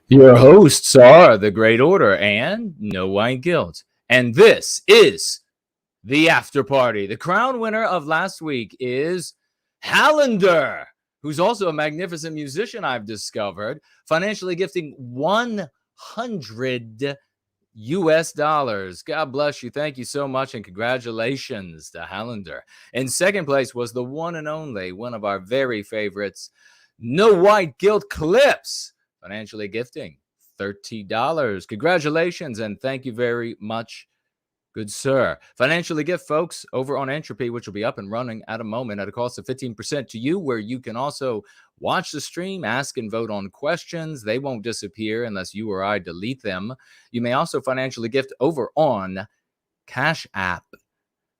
Your hosts are The Great Order and No White Guilt. And this is the after party. The crown winner of last week is Hallander, who's also a magnificent musician, I've discovered, financially gifting 100 US dollars. God bless you. Thank you so much. And congratulations to Hallander. In second place was the one and only, one of our very favorites, No White Guilt Clips, financially gifting $30. Congratulations and thank you very much, good sir. Financially gift folks over on Entropy, which will be up and running at a moment at a cost of 15% to you, where you can also watch the stream, ask and vote on questions. They won't disappear unless you or I delete them. You may also financially gift over on Cash App.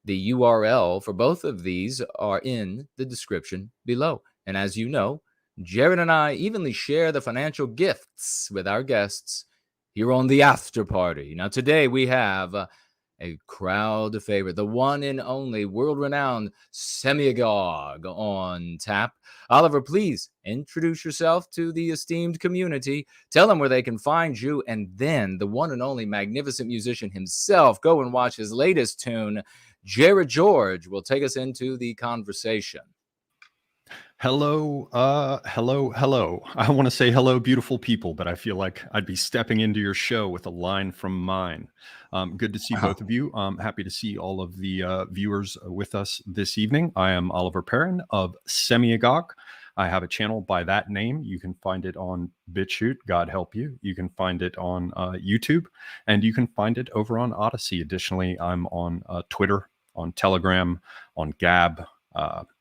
The URL for both of these are in the description below. And as you know, Jared and I evenly share the financial gifts with our guests here on the after party. Now, today we have a crowd favorite, the one and only world-renowned Semiogogue on tap. Oliver, please introduce yourself to the esteemed community. Tell them where they can find you, and then the one and only magnificent musician himself, go and watch his latest tune. Jared George will take us into the conversation. Hello. I want to say hello, beautiful people, but I feel like I'd be stepping into your show with a line from mine. Good to see both of you. Happy to see all of the viewers with us this evening. I am Oliver Perrin of Semiogogue. I have a channel by that name. You can find it on BitChute, God help you. You can find it on YouTube, and you can find it over on Odysee. Additionally, I'm on Twitter, on Telegram, on Gab,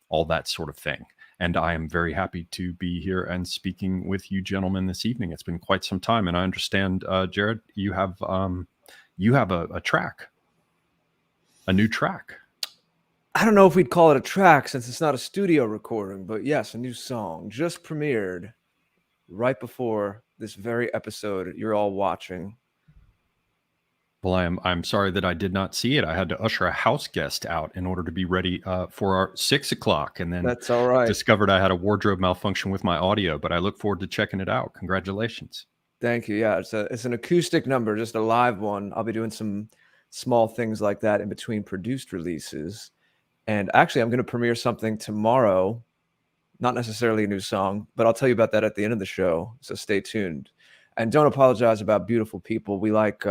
all that sort of thing. And I am very happy to be here and speaking with you gentlemen this evening. It's been quite some time, and I understand, Jared, you have a track, a new track. I don't know if we'd call it a track since it's not a studio recording, but yes, a new song just premiered right before this very episode you're all watching. Well, I'm sorry that I did not see it. I had to usher a house guest out in order to be ready for our 6 o'clock, and then that's all right. Discovered I had a wardrobe malfunction with my audio, but I look forward to checking it out. Congratulations. Thank you. Yeah, it's an acoustic number, just a live one. I'll be doing some small things like that in between produced releases. And actually, I'm going to premiere something tomorrow. Not necessarily a new song, but I'll tell you about that at the end of the show. So stay tuned. And don't apologize about beautiful people. We like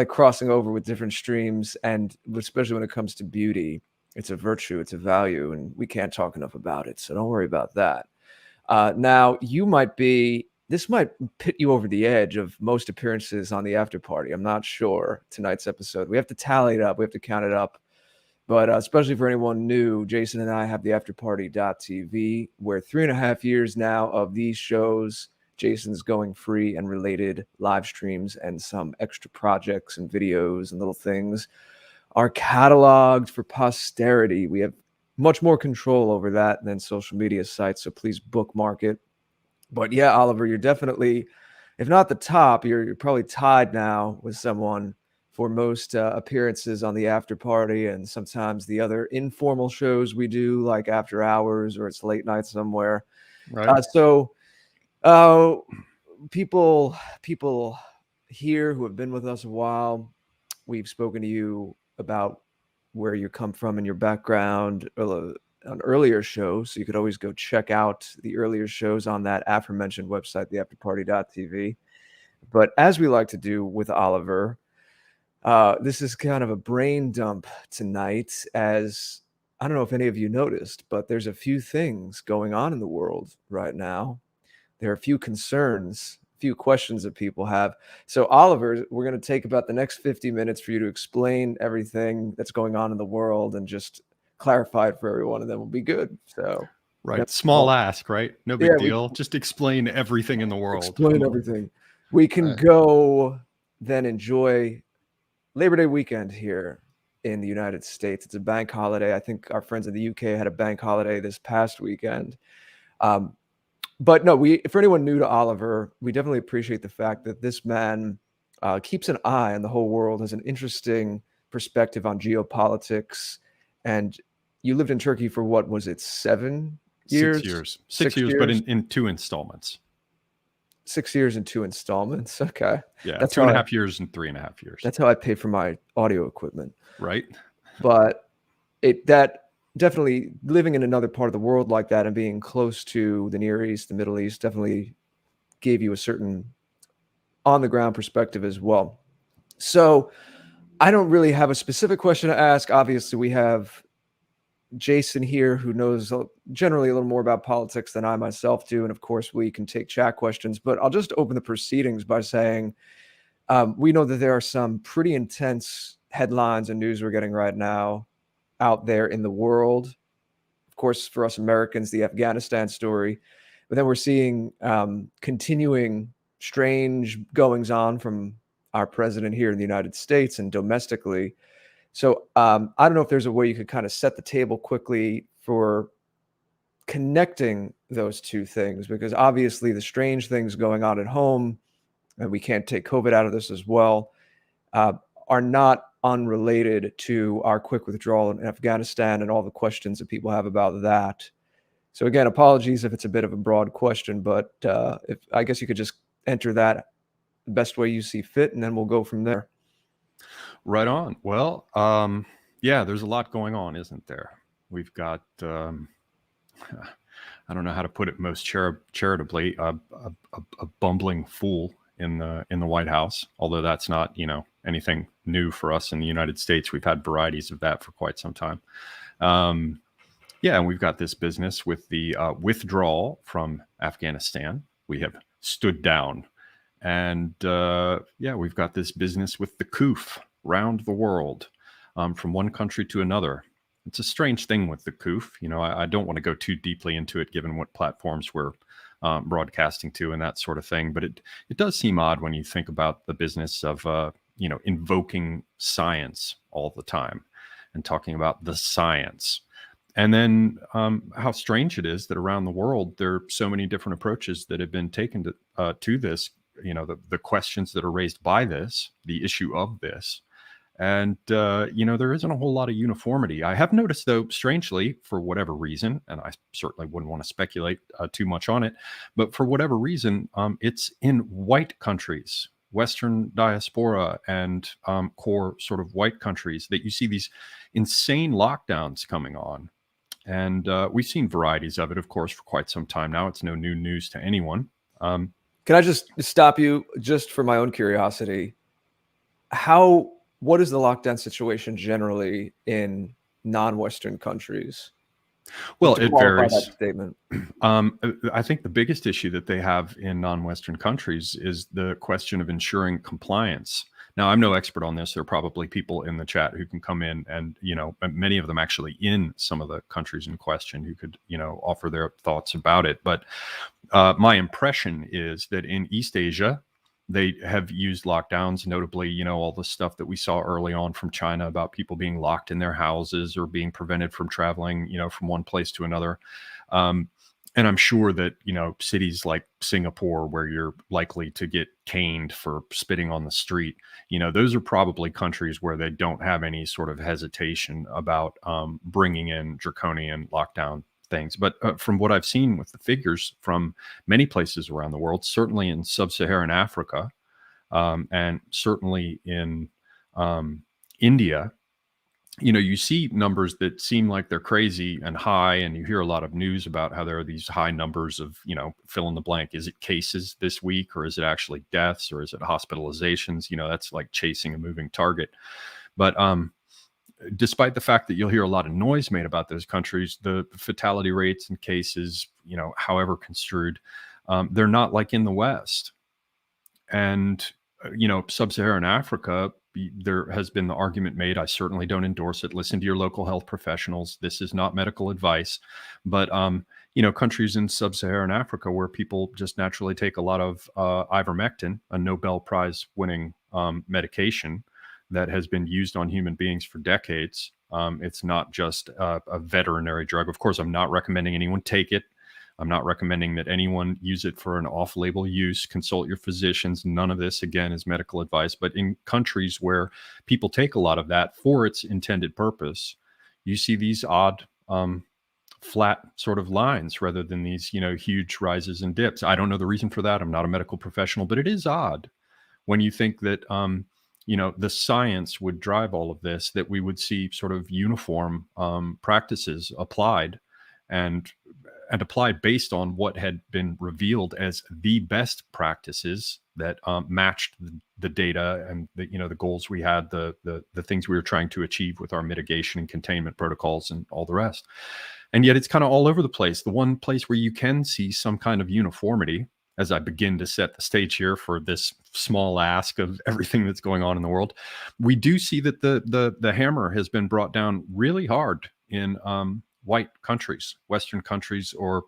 crossing over with different streams, and especially when it comes to beauty, it's a virtue, it's a value, and we can't talk enough about it. So don't worry about that. Now, this might pit you over the edge of most appearances on the after party. I'm not sure tonight's episode. We have to tally it up. We have to count it up. But especially for anyone new, Jason and I have the afterparty.tv, where 3.5 years now of these shows, Jason's going free and related live streams and some extra projects and videos and little things are cataloged for posterity. We have much more control over that than social media sites, so please bookmark it. But yeah, Oliver, you're definitely, if not the top, you're probably tied now with someone for most appearances on the after party and sometimes the other informal shows we do, like after hours or it's late night somewhere. Right. People here who have been with us a while, we've spoken to you about where you come from and your background on earlier shows. So you could always go check out the earlier shows on that aforementioned website, theafterparty.tv. But as we like to do with Oliver, this is kind of a brain dump tonight, as I don't know if any of you noticed, but there's a few things going on in the world right now. There are a few concerns, a few questions that people have. So, Oliver, we're going to take about the next 50 minutes for you to explain everything that's going on in the world and just clarify it for everyone, and then we'll be good. So, right. Small ask, right? No big deal. Just explain everything in the world. Explain everything. We can go then enjoy Labor Day weekend here in the United States. It's a bank holiday. I think our friends in the UK had a bank holiday this past weekend. But no, for anyone new to Oliver, we definitely appreciate the fact that this man keeps an eye on the whole world, has an interesting perspective on geopolitics. And you lived in Turkey for what was it, 7 years? 6 years. 6 years, but in 2 installments. 6 years in 2 installments. Okay. Yeah, That's 2.5 years and 3.5 years. That's how I pay for my audio equipment. Right. But that definitely, living in another part of the world like that and being close to the Near East, the Middle East, definitely gave you a certain on the ground perspective as well. So I don't really have a specific question to ask. Obviously, we have Jason here who knows generally a little more about politics than I myself do. And of course, we can take chat questions, but I'll just open the proceedings by saying we know that there are some pretty intense headlines and news we're getting right now out there in the world. Of course, for us Americans, the Afghanistan story, but then we're seeing continuing strange goings on from our president here in the United States and domestically. So I don't know if there's a way you could kind of set the table quickly for connecting those two things, because obviously the strange things going on at home, and we can't take COVID out of this as well, are not unrelated to our quick withdrawal in Afghanistan and all the questions that people have about that. So again, apologies if it's a bit of a broad question, but if I guess you could just enter that the best way you see fit, and then we'll go from there. Right on. Well, yeah, there's a lot going on, isn't there? We've got, I don't know how to put it most charitably, a bumbling fool in the White House, although that's not, anything new for us in the United States. We've had varieties of that for quite some time. Yeah, and we've got this business with the withdrawal from Afghanistan. We have stood down. And yeah, we've got this business with the coup round the world, from one country to another. It's a strange thing with the coup. I don't want to go too deeply into it, given what platforms we're broadcasting to and that sort of thing. But it does seem odd when you think about the business of invoking science all the time and talking about the science. And then how strange it is that around the world, there are so many different approaches that have been taken to this, the questions that are raised by this, the issue of this. And, there isn't a whole lot of uniformity. I have noticed, though, strangely, for whatever reason, and I certainly wouldn't want to speculate too much on it, but for whatever reason, it's in white countries, Western diaspora and core sort of white countries, that you see these insane lockdowns coming on. And we've seen varieties of it, of course, for quite some time now. It's no new news to anyone. Can I just stop you just for my own curiosity? What is the lockdown situation generally in non-Western countries? Well, it varies. That statement. I think the biggest issue that they have in non-Western countries is the question of ensuring compliance. Now, I'm no expert on this. There are probably people in the chat who can come in and, many of them actually in some of the countries in question who could, offer their thoughts about it. But my impression is that in East Asia, they have used lockdowns, notably, all the stuff that we saw early on from China about people being locked in their houses or being prevented from traveling, from one place to another. And I'm sure that, cities like Singapore, where you're likely to get caned for spitting on the street, those are probably countries where they don't have any sort of hesitation about bringing in draconian lockdown things. But from what I've seen with the figures from many places around the world, certainly in sub-Saharan Africa, and certainly in India, you see numbers that seem like they're crazy and high, and you hear a lot of news about how there are these high numbers of, fill in the blank. Is it cases this week, or is it actually deaths, or is it hospitalizations? That's like chasing a moving target. But despite the fact that you'll hear a lot of noise made about those countries, the fatality rates and cases, however construed, they're not like in the West. And, sub-Saharan Africa, there has been the argument made, I certainly don't endorse it, listen to your local health professionals, this is not medical advice, but countries in sub-Saharan Africa where people just naturally take a lot of ivermectin, a Nobel Prize winning medication that has been used on human beings for decades. It's not just a veterinary drug. Of course, I'm not recommending anyone take it. I'm not recommending that anyone use it for an off-label use. Consult your physicians. None of this, again, is medical advice. But in countries where people take a lot of that for its intended purpose, you see these odd flat sort of lines rather than these, huge rises and dips. I don't know the reason for that. I'm not a medical professional, but it is odd when you think that, the science would drive all of this, that we would see sort of uniform practices applied and applied based on what had been revealed as the best practices that matched the data and the goals we had, the things we were trying to achieve with our mitigation and containment protocols and all the rest. And yet it's kind of all over the place. The one place where you can see some kind of uniformity, as I begin to set the stage here for this small ask of everything that's going on in the world, we do see that the hammer has been brought down really hard in white countries, Western countries, or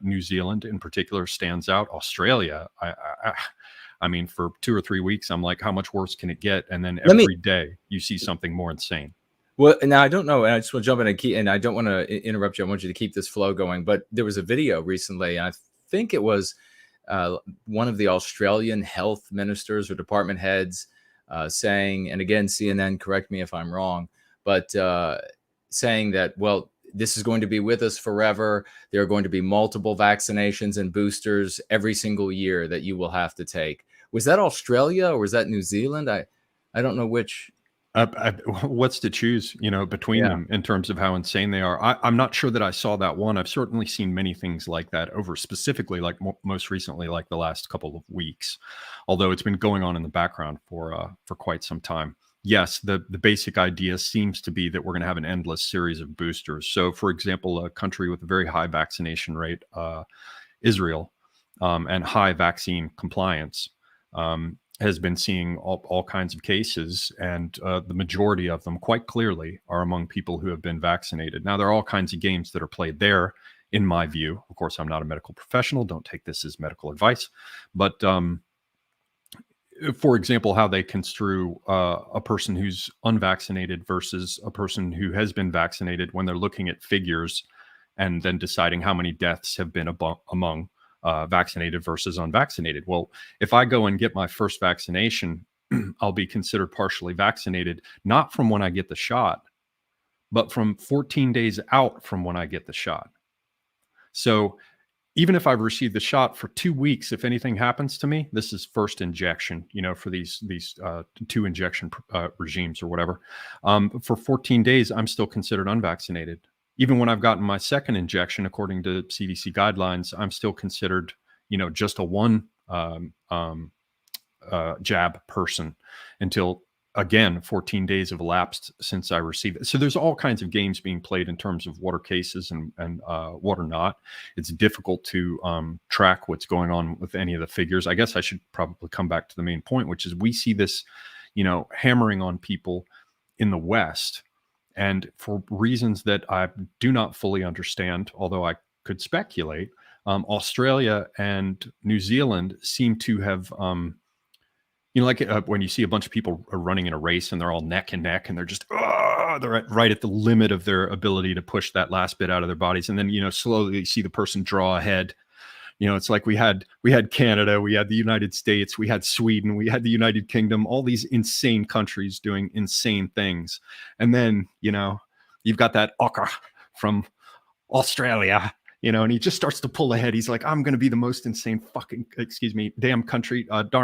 New Zealand in particular stands out. Australia, I mean, for 2 or 3 weeks, I'm like, how much worse can it get? And then every day you see something more insane. Well, now I don't know, and I just want to jump in and I don't want to interrupt you. I want you to keep this flow going. But there was a video recently, and I think it was one of the Australian health ministers or department heads saying, and again, CNN, correct me if I'm wrong, but saying that, well, this is going to be with us forever. There are going to be multiple vaccinations and boosters every single year that you will have to take. Was that Australia or was that New Zealand? I don't know which. What's to choose, between them in terms of how insane they are. I'm not sure that I saw that one. I've certainly seen many things like that over specifically, like most recently, like the last couple of weeks, although it's been going on in the background for quite some time. Yes, the basic idea seems to be that we're going to have an endless series of boosters. So, for example, a country with a very high vaccination rate, Israel, and high vaccine compliance, has been seeing all kinds of cases, and the majority of them quite clearly are among people who have been vaccinated. Now, there are all kinds of games that are played there, in my view. Of course, I'm not a medical professional. Don't take this as medical advice. But for example, how they construe a person who's unvaccinated versus a person who has been vaccinated when they're looking at figures and then deciding how many deaths have been among vaccinated versus unvaccinated. Well, if I go and get my first vaccination, I'll be considered partially vaccinated, not from when I get the shot, but from 14 days out from when I get the shot. So even if I've received the shot for 2 weeks, if anything happens to me, this is first injection, for these 2 injection regimes or whatever. For 14 days, I'm still considered unvaccinated. Even when I've gotten my second injection, according to CDC guidelines, I'm still considered, just a one jab person until, again, 14 days have elapsed since I received it. So there's all kinds of games being played in terms of what are cases and what are not. It's difficult to track what's going on with any of the figures. I guess I should probably come back to the main point, which is we see this, hammering on people in the West. And for reasons that I do not fully understand, although I could speculate, Australia and New Zealand seem to have, when you see a bunch of people are running in a race and they're all neck and neck and they're just, they're right at the limit of their ability to push that last bit out of their bodies. And then, slowly you see the person draw ahead. It's like we had Canada, we had the United States, we had Sweden, we had the United Kingdom, all these insane countries doing insane things. And then, you've got that Ocker from Australia, and he just starts to pull ahead. He's like, I'm going to be the most insane darn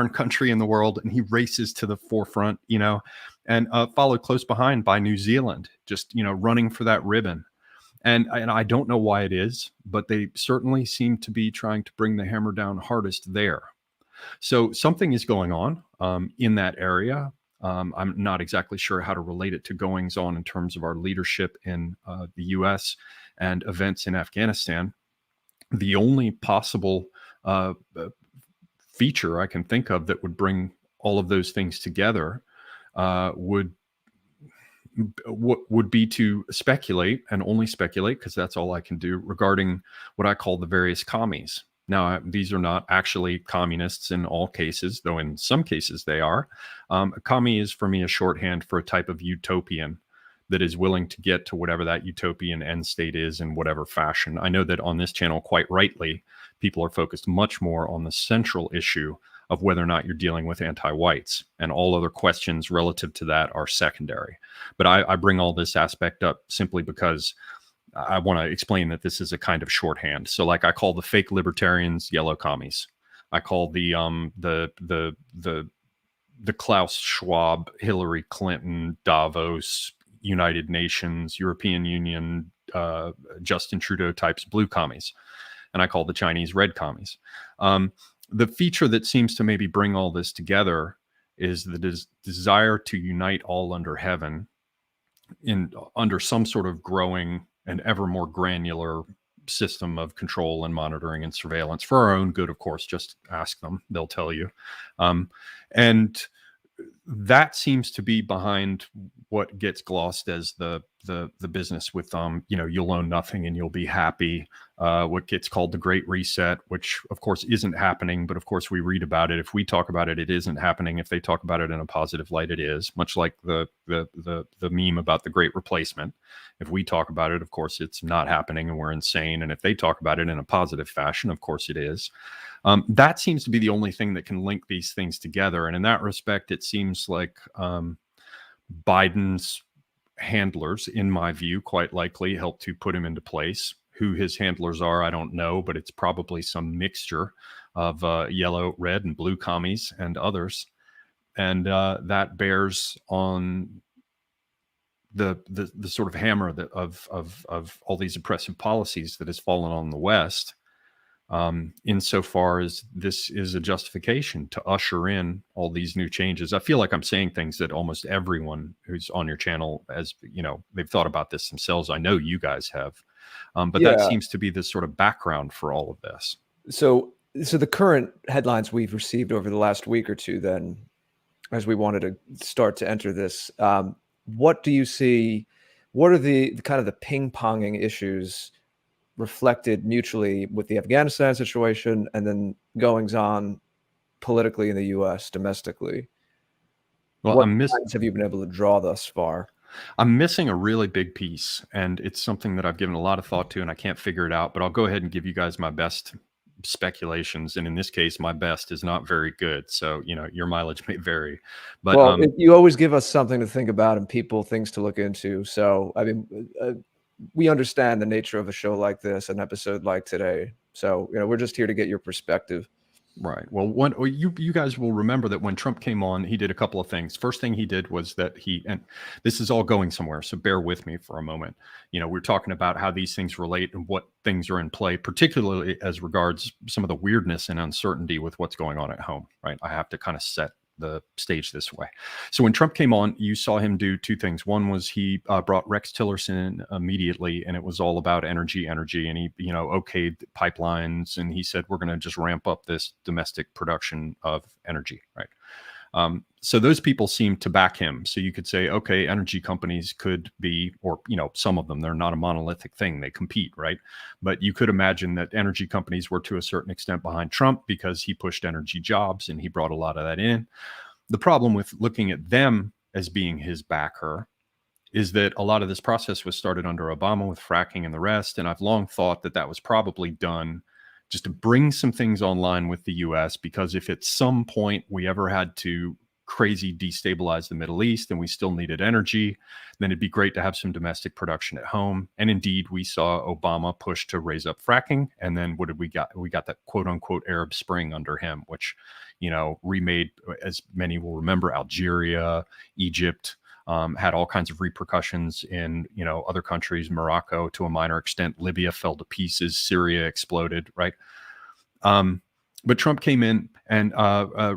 country in the world. And he races to the forefront, and followed close behind by New Zealand, just, running for that ribbon. And I don't know why it is, but they certainly seem to be trying to bring the hammer down hardest there. So something is going on in that area. I'm not exactly sure how to relate it to goings on in terms of our leadership in the US and events in Afghanistan. The only possible feature I can think of that would bring all of those things together would be to speculate, and only speculate, because that's all I can do, regarding what I call the various commies. Now, these are not actually communists in all cases, though in some cases they are. A commie is, for me, a shorthand for a type of utopian that is willing to get to whatever that utopian end state is in whatever fashion. I know that on this channel, quite rightly, people are focused much more on the central issue of whether or not you're dealing with anti-whites, and all other questions relative to that are secondary. But I bring all this aspect up simply because I want to explain that this is a kind of shorthand. So like I call the fake libertarians yellow commies. I call the Klaus Schwab, Hillary Clinton, Davos, United Nations, European Union, Justin Trudeau types blue commies. And I call the Chinese red commies. The feature that seems to maybe bring all this together is the desire to unite all under heaven under some sort of growing and ever more granular system of control and monitoring and surveillance for our own good, of course. Just ask them, they'll tell you. And that seems to be behind what gets glossed as the business with you'll own nothing and you'll be happy, what gets called the Great Reset, which of course isn't happening, but of course we read about it. If we talk about it, it isn't happening. If they talk about it in a positive light, it is, much like the meme about the Great Replacement. If we talk about it, of course it's not happening and we're insane, and if they talk about it in a positive fashion, of course it is. That seems to be the only thing that can link these things together. And in that respect, it seems like Biden's handlers, in my view, quite likely helped to put him into place. Who his handlers are, I don't know, but it's probably some mixture of yellow, red, and blue commies and others. And that bears on the sort of hammer that of all these oppressive policies that has fallen on the West. Insofar as this is a justification to usher in all these new changes. I feel like I'm saying things that almost everyone who's on your channel, as you know, they've thought about this themselves. I know you guys have, but that seems to be the sort of background for all of this. So the current headlines we've received over the last week or two, then, as we wanted to start to enter this, what do you see? What are the kind of the ping-ponging issues reflected mutually with the Afghanistan situation and then goings on politically in the US domestically? Well, what lines have you been able to draw thus far? I'm missing a really big piece, and it's something that I've given a lot of thought to and I can't figure it out, but I'll go ahead and give you guys my best speculations. And in this case, my best is not very good. So, your mileage may vary, but well, you always give us something to think about and things to look into. So, I mean, we understand the nature of a show like this, an episode like today. So, we're just here to get your perspective. Right. Well, you guys will remember that when Trump came on, he did a couple of things. First thing he did was that and this is all going somewhere, so bear with me for a moment. We're talking about how these things relate and what things are in play, particularly as regards some of the weirdness and uncertainty with what's going on at home, right? I have to kind of set the stage this way. So when Trump came on, you saw him do two things. One was he brought Rex Tillerson in immediately, and it was all about energy. And he, okayed pipelines, and he said, we're going to just ramp up this domestic production of energy, right? So those people seem to back him. So you could say, okay, energy companies could be, or, some of them, they're not a monolithic thing. They compete, right? But you could imagine that energy companies were to a certain extent behind Trump because he pushed energy jobs and he brought a lot of that in. The problem with looking at them as being his backer is that a lot of this process was started under Obama with fracking and the rest. And I've long thought that was probably done just to bring some things online with the US, because if at some point we ever had to crazy destabilize the Middle East and we still needed energy, then it'd be great to have some domestic production at home. And indeed, we saw Obama push to raise up fracking. And then what did we got? We got that quote unquote Arab Spring under him, which, remade, as many will remember, Algeria, Egypt, had all kinds of repercussions in, other countries, Morocco to a minor extent, Libya fell to pieces, Syria exploded, right? But Trump came in and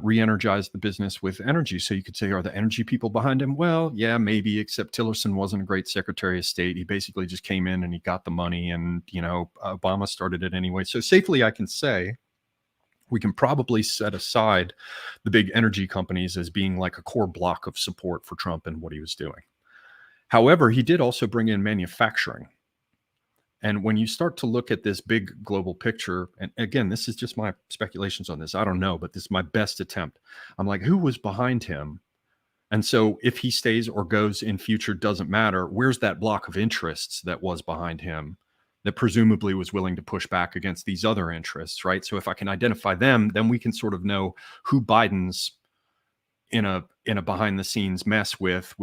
re-energized the business with energy. So you could say, are the energy people behind him? Well, yeah, maybe, except Tillerson wasn't a great Secretary of State. He basically just came in and he got the money, and, Obama started it anyway. So safely I can say we can probably set aside the big energy companies as being like a core block of support for Trump and what he was doing. However, he did also bring in manufacturing. And when you start to look at this big global picture, and again, this is just my speculations on this, I don't know, but this is my best attempt. I'm like, who was behind him? And so if he stays or goes in future, doesn't matter. Where's that block of interests that was behind him that presumably was willing to push back against these other interests, right? So if I can identify them, then we can sort of know who Biden's in a behind the scenes mess with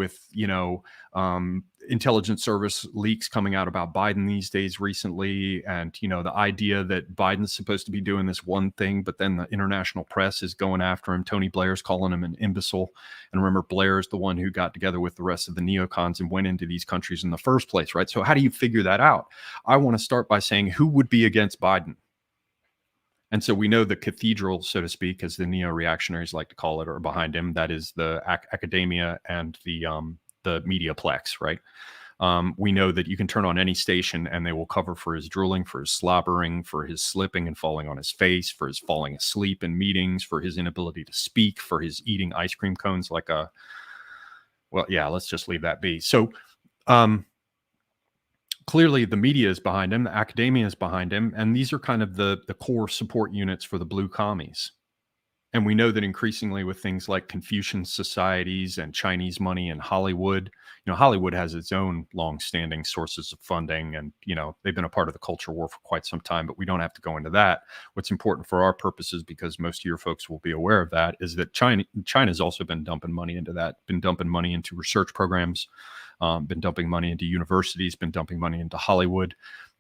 intelligence service leaks coming out about Biden these days recently, and the idea that Biden's supposed to be doing this one thing, but then the international press is going after him. Tony Blair's calling him an imbecile, and remember, Blair's the one who got together with the rest of the neocons and went into these countries in the first place, right? So how do you figure that out? I want to start by saying, who would be against Biden? And so we know the cathedral, so to speak, as the neo-reactionaries like to call it, are behind him. That is the academia and the mediaplex, right? We know that you can turn on any station and they will cover for his drooling, for his slobbering, for his slipping and falling on his face, for his falling asleep in meetings, for his inability to speak, for his eating ice cream cones like a, well, yeah, let's just leave that be. So clearly the media is behind him, the academia is behind him, and these are kind of the core support units for the blue commies. And we know that increasingly with things like Confucian societies and Chinese money and Hollywood, Hollywood has its own long-standing sources of funding, and they've been a part of the culture war for quite some time, but we don't have to go into that. What's important for our purposes, because most of your folks will be aware of that, is that China's also been dumping money into that, been dumping money into research programs, been dumping money into universities, been dumping money into Hollywood,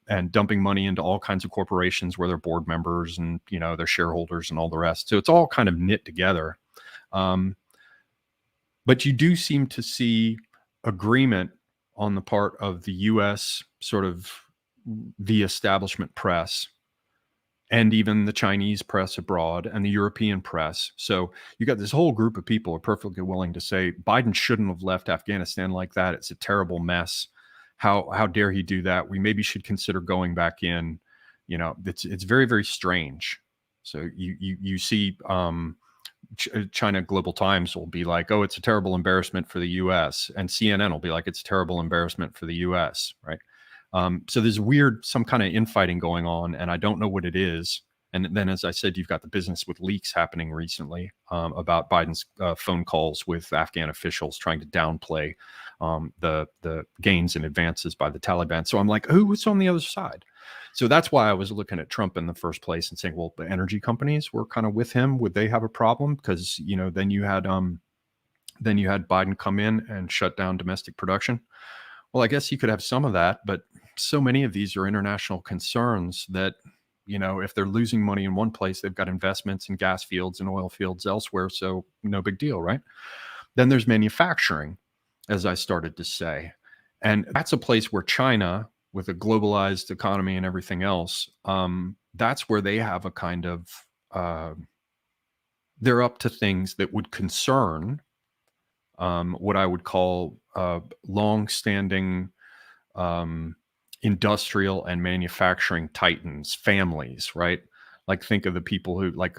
and dumping money into all kinds of corporations where they're board members and, their shareholders and all the rest. So it's all kind of knit together. But you do seem to see agreement on the part of the US, sort of the establishment press, and even the Chinese press abroad and the European press. So you got this whole group of people are perfectly willing to say Biden shouldn't have left Afghanistan like that. It's a terrible mess. How dare he do that? We maybe should consider going back in. It's very, very strange. So you see China Global Times will be like, oh, it's a terrible embarrassment for the US, and CNN will be like, it's a terrible embarrassment for the US, right? So there's some kind of infighting going on, and I don't know what it is. And then, as I said, you've got the business with leaks happening recently about Biden's phone calls with Afghan officials trying to downplay the gains and advances by the Taliban. So I'm like, who's on the other side? So that's why I was looking at Trump in the first place and saying, well, the energy companies were kind of with him. Would they have a problem? Because then you had Biden come in and shut down domestic production. Well, I guess you could have some of that, but so many of these are international concerns that, if they're losing money in one place, they've got investments in gas fields and oil fields elsewhere. So no big deal, right? Then there's manufacturing, as I started to say. And that's a place where China, with a globalized economy and everything else, that's where they have a kind of, they're up to things that would concern what I would call long-standing industrial and manufacturing titans, families, right? Like, think of the people who, like,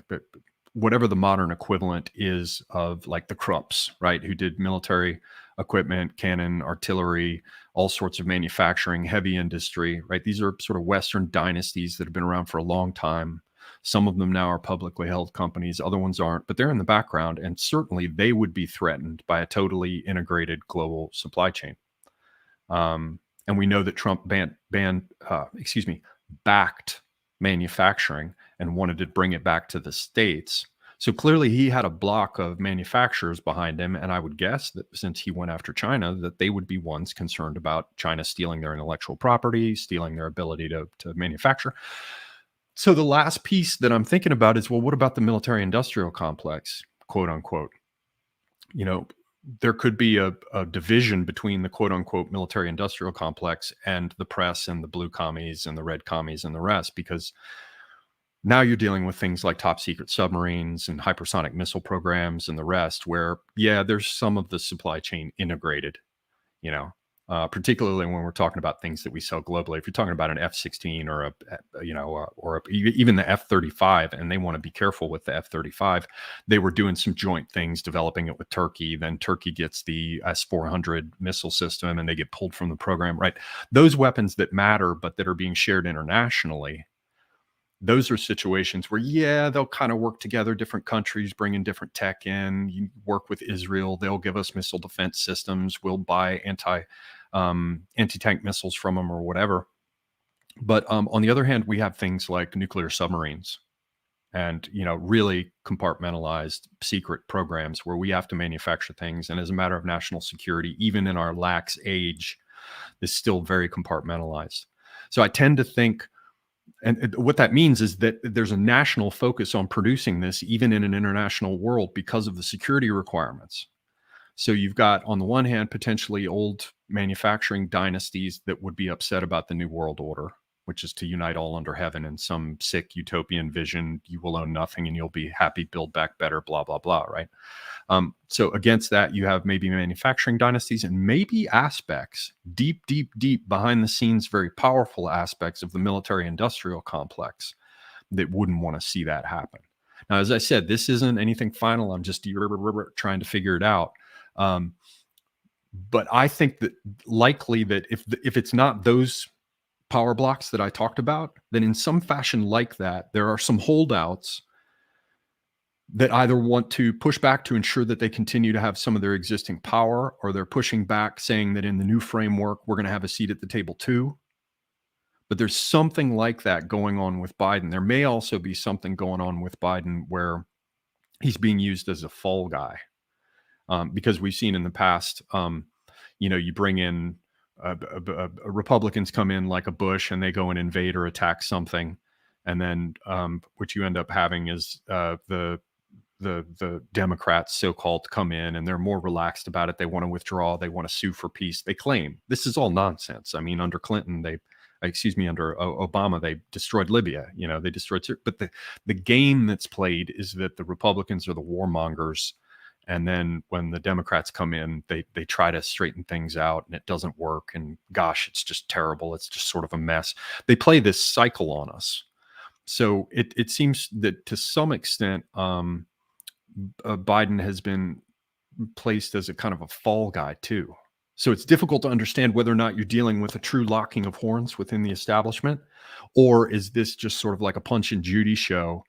whatever the modern equivalent is of, like, the Krupps, right? Who did military equipment, cannon, artillery, all sorts of manufacturing, heavy industry, right? These are sort of Western dynasties that have been around for a long time. Some of them now are publicly held companies, other ones aren't, but they're in the background, and certainly they would be threatened by a totally integrated global supply chain. And we know that Trump backed manufacturing and wanted to bring it back to the States. So clearly he had a block of manufacturers behind him. And I would guess that since he went after China, that they would be ones concerned about China stealing their intellectual property, stealing their ability to manufacture. So the last piece that I'm thinking about is, well, what about the military industrial complex, quote unquote? There could be a division between the quote unquote military industrial complex and the press and the blue commies and the red commies and the rest, because now you're dealing with things like top secret submarines and hypersonic missile programs and the rest, where, yeah, there's some of the supply chain integrated, particularly when we're talking about things that we sell globally. If you're talking about an F-16 or even the F-35, and they want to be careful with the F-35, they were doing some joint things, developing it with Turkey. Then Turkey gets the S-400 missile system and they get pulled from the program, right? Those weapons that matter, but that are being shared internationally, those are situations where, yeah, they'll kind of work together, different countries bringing different tech in. You work with Israel, they'll give us missile defense systems, we'll buy anti-tank missiles from them or whatever. But on the other hand, we have things like nuclear submarines, and, you know, really compartmentalized secret programs where we have to manufacture things. And as a matter of national security, even in our lax age, is still very compartmentalized. So I tend to think, and what that means is that there's a national focus on producing this, even in an international world, because of the security requirements. So you've got, on the one hand, potentially old manufacturing dynasties that would be upset about the New World Order, which is to unite all under heaven in some sick utopian vision. You will own nothing and you'll be happy, build back better, blah, blah, blah, right? So against that, you have maybe manufacturing dynasties and maybe aspects, deep behind the scenes, very powerful aspects of the military industrial complex that wouldn't want to see that happen. Now, as I said, this isn't anything final. I'm just trying to figure it out. But I think that likely that if it's not those power blocks that I talked about, then in some fashion like that, there are some holdouts that either want to push back to ensure that they continue to have some of their existing power, or they're pushing back saying that in the new framework, we're going to have a seat at the table too. But there's something like that going on with Biden. There may also be something going on with Biden where he's being used as a fall guy. Because we've seen in the past, you know, you bring in Republicans come in like a Bush and they go and invade or attack something. And then what you end up having is the Democrats, so-called, come in and they're more relaxed about it. They want to withdraw. They want to sue for peace. They claim this is all nonsense. I mean, under Clinton, under Obama, they destroyed Libya. You know, they destroyed. But the game that's played is that the Republicans are the warmongers. And then when the Democrats come in, they try to straighten things out and it doesn't work. And gosh, it's just terrible. It's just sort of a mess. They play this cycle on us. So it seems that to some extent, Biden has been placed as a kind of a fall guy too. So it's difficult to understand whether or not you're dealing with a true locking of horns within the establishment, or is this just sort of like a Punch and Judy show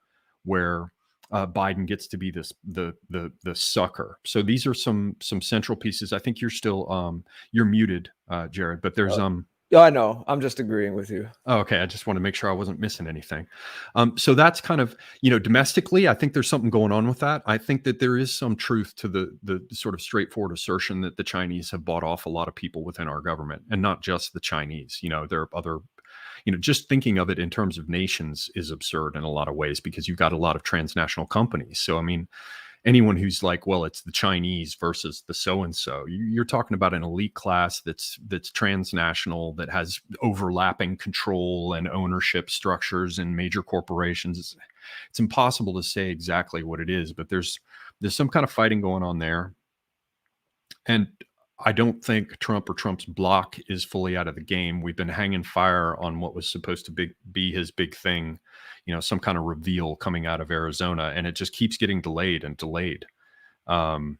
where Biden gets to be the sucker. So these are some central pieces. I think you're still you're muted, Jared, but there's Yeah, I know. I'm just agreeing with you. Oh, okay. I just want to make sure I wasn't missing anything. So that's kind of, you know, domestically, I think there's something going on with that. I think that there is some truth to the sort of straightforward assertion that the Chinese have bought off a lot of people within our government, and not just the Chinese. You know, there are other, you know, just thinking of it in terms of nations is absurd in a lot of ways, because you've got a lot of transnational companies. So, I mean, anyone who's like, well, it's the Chinese versus the so-and-so, you're talking about an elite class that's transnational, that has overlapping control and ownership structures in major corporations. It's impossible to say exactly what it is, but there's some kind of fighting going on there. And I don't think Trump or Trump's bloc is fully out of the game. We've been hanging fire on what was supposed to be his big thing, you know, some kind of reveal coming out of Arizona, and it just keeps getting delayed and delayed. And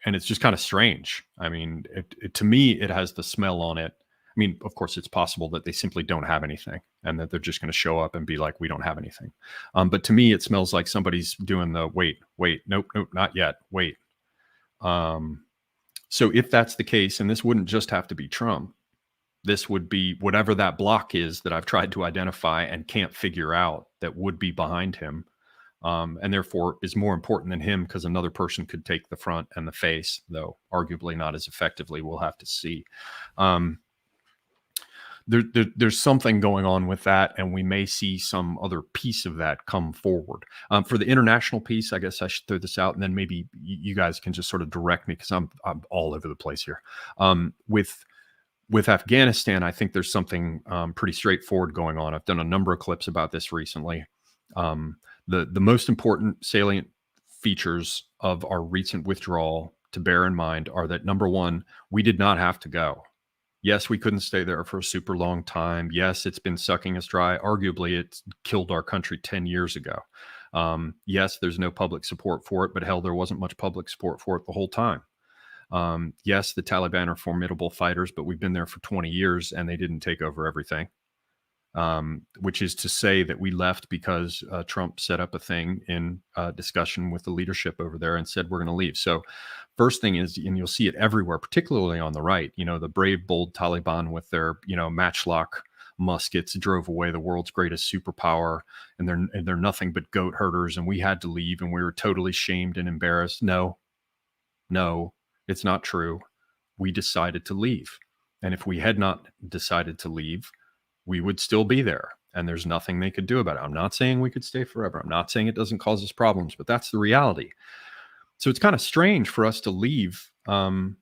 it's just kind of strange. I mean, to me, it has the smell on it. I mean, of course, it's possible that they simply don't have anything and that they're just going to show up and be like, we don't have anything. But to me, it smells like somebody's doing the wait, nope, not yet, wait. So if that's the case, and this wouldn't just have to be Trump, this would be whatever that block is that I've tried to identify and can't figure out, that would be behind him. And therefore is more important than him, because another person could take the front and the face, though arguably not as effectively. We'll have to see. There's something going on with that, and we may see some other piece of that come forward. For the international piece, I guess I should throw this out, and then maybe you guys can just sort of direct me, because I'm all over the place here. With Afghanistan, I think there's something pretty straightforward going on. I've done a number of clips about this recently. The most important salient features of our recent withdrawal to bear in mind are that, number one, we did not have to go. Yes, we couldn't stay there for a super long time. Yes, it's been sucking us dry. Arguably, it killed our country 10 years ago. Yes, there's no public support for it, but hell, there wasn't much public support for it the whole time. Yes, the Taliban are formidable fighters, but we've been there for 20 years and they didn't take over everything. Which is to say that we left because Trump set up a thing in discussion with the leadership over there and said, we're going to leave. So first thing is, and you'll see it everywhere, particularly on the right, you know, the brave, bold Taliban with their, you know, matchlock muskets drove away the world's greatest superpower, and they're nothing but goat herders, and we had to leave, and we were totally shamed and embarrassed. No, it's not true. We decided to leave. And if we had not decided to leave, we would still be there. And there's nothing they could do about it. I'm not saying we could stay forever. I'm not saying it doesn't cause us problems, but that's the reality. So it's kind of strange for us to leave and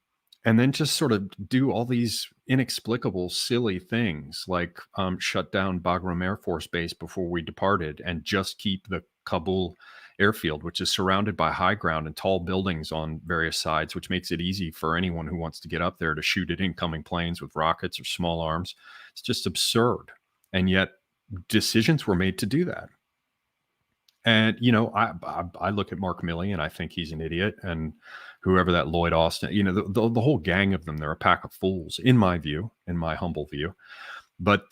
then just sort of do all these inexplicable, silly things like shut down Bagram Air Force Base before we departed and just keep the Kabul airfield, which is surrounded by high ground and tall buildings on various sides, which makes it easy for anyone who wants to get up there to shoot at incoming planes with rockets or small arms. It's just absurd. And yet decisions were made to do that. And, you know, I look at Mark Milley and I think he's an idiot, and whoever that Lloyd Austin, you know, the whole gang of them, they're a pack of fools, in my view, in my humble view. But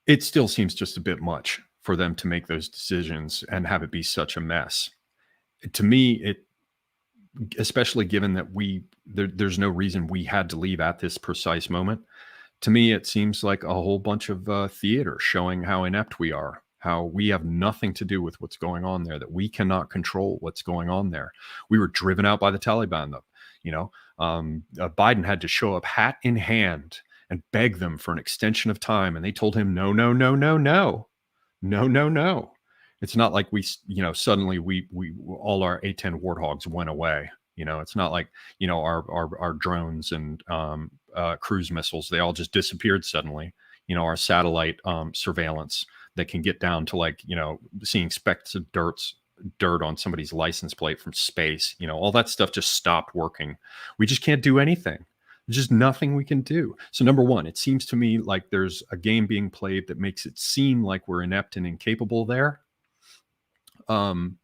it still seems just a bit much for them to make those decisions and have it be such a mess. To me, especially given that there's no reason we had to leave at this precise moment. To me, it seems like a whole bunch of theater showing how inept we are, how we have nothing to do with what's going on there, that we cannot control what's going on there. We were driven out by the Taliban, though. You know, Biden had to show up hat in hand and beg them for an extension of time. And they told him, no. It's not like we, you know, suddenly we all our A-10 Warthogs went away. You know, it's not like, you know, our drones and cruise missiles, they all just disappeared suddenly. You know, our satellite surveillance that can get down to, like, you know, seeing specks of dirt on somebody's license plate from space, you know, all that stuff just stopped working. We just can't do anything. There's just nothing we can do. So number one, it seems to me like there's a game being played that makes it seem like we're inept and incapable there. And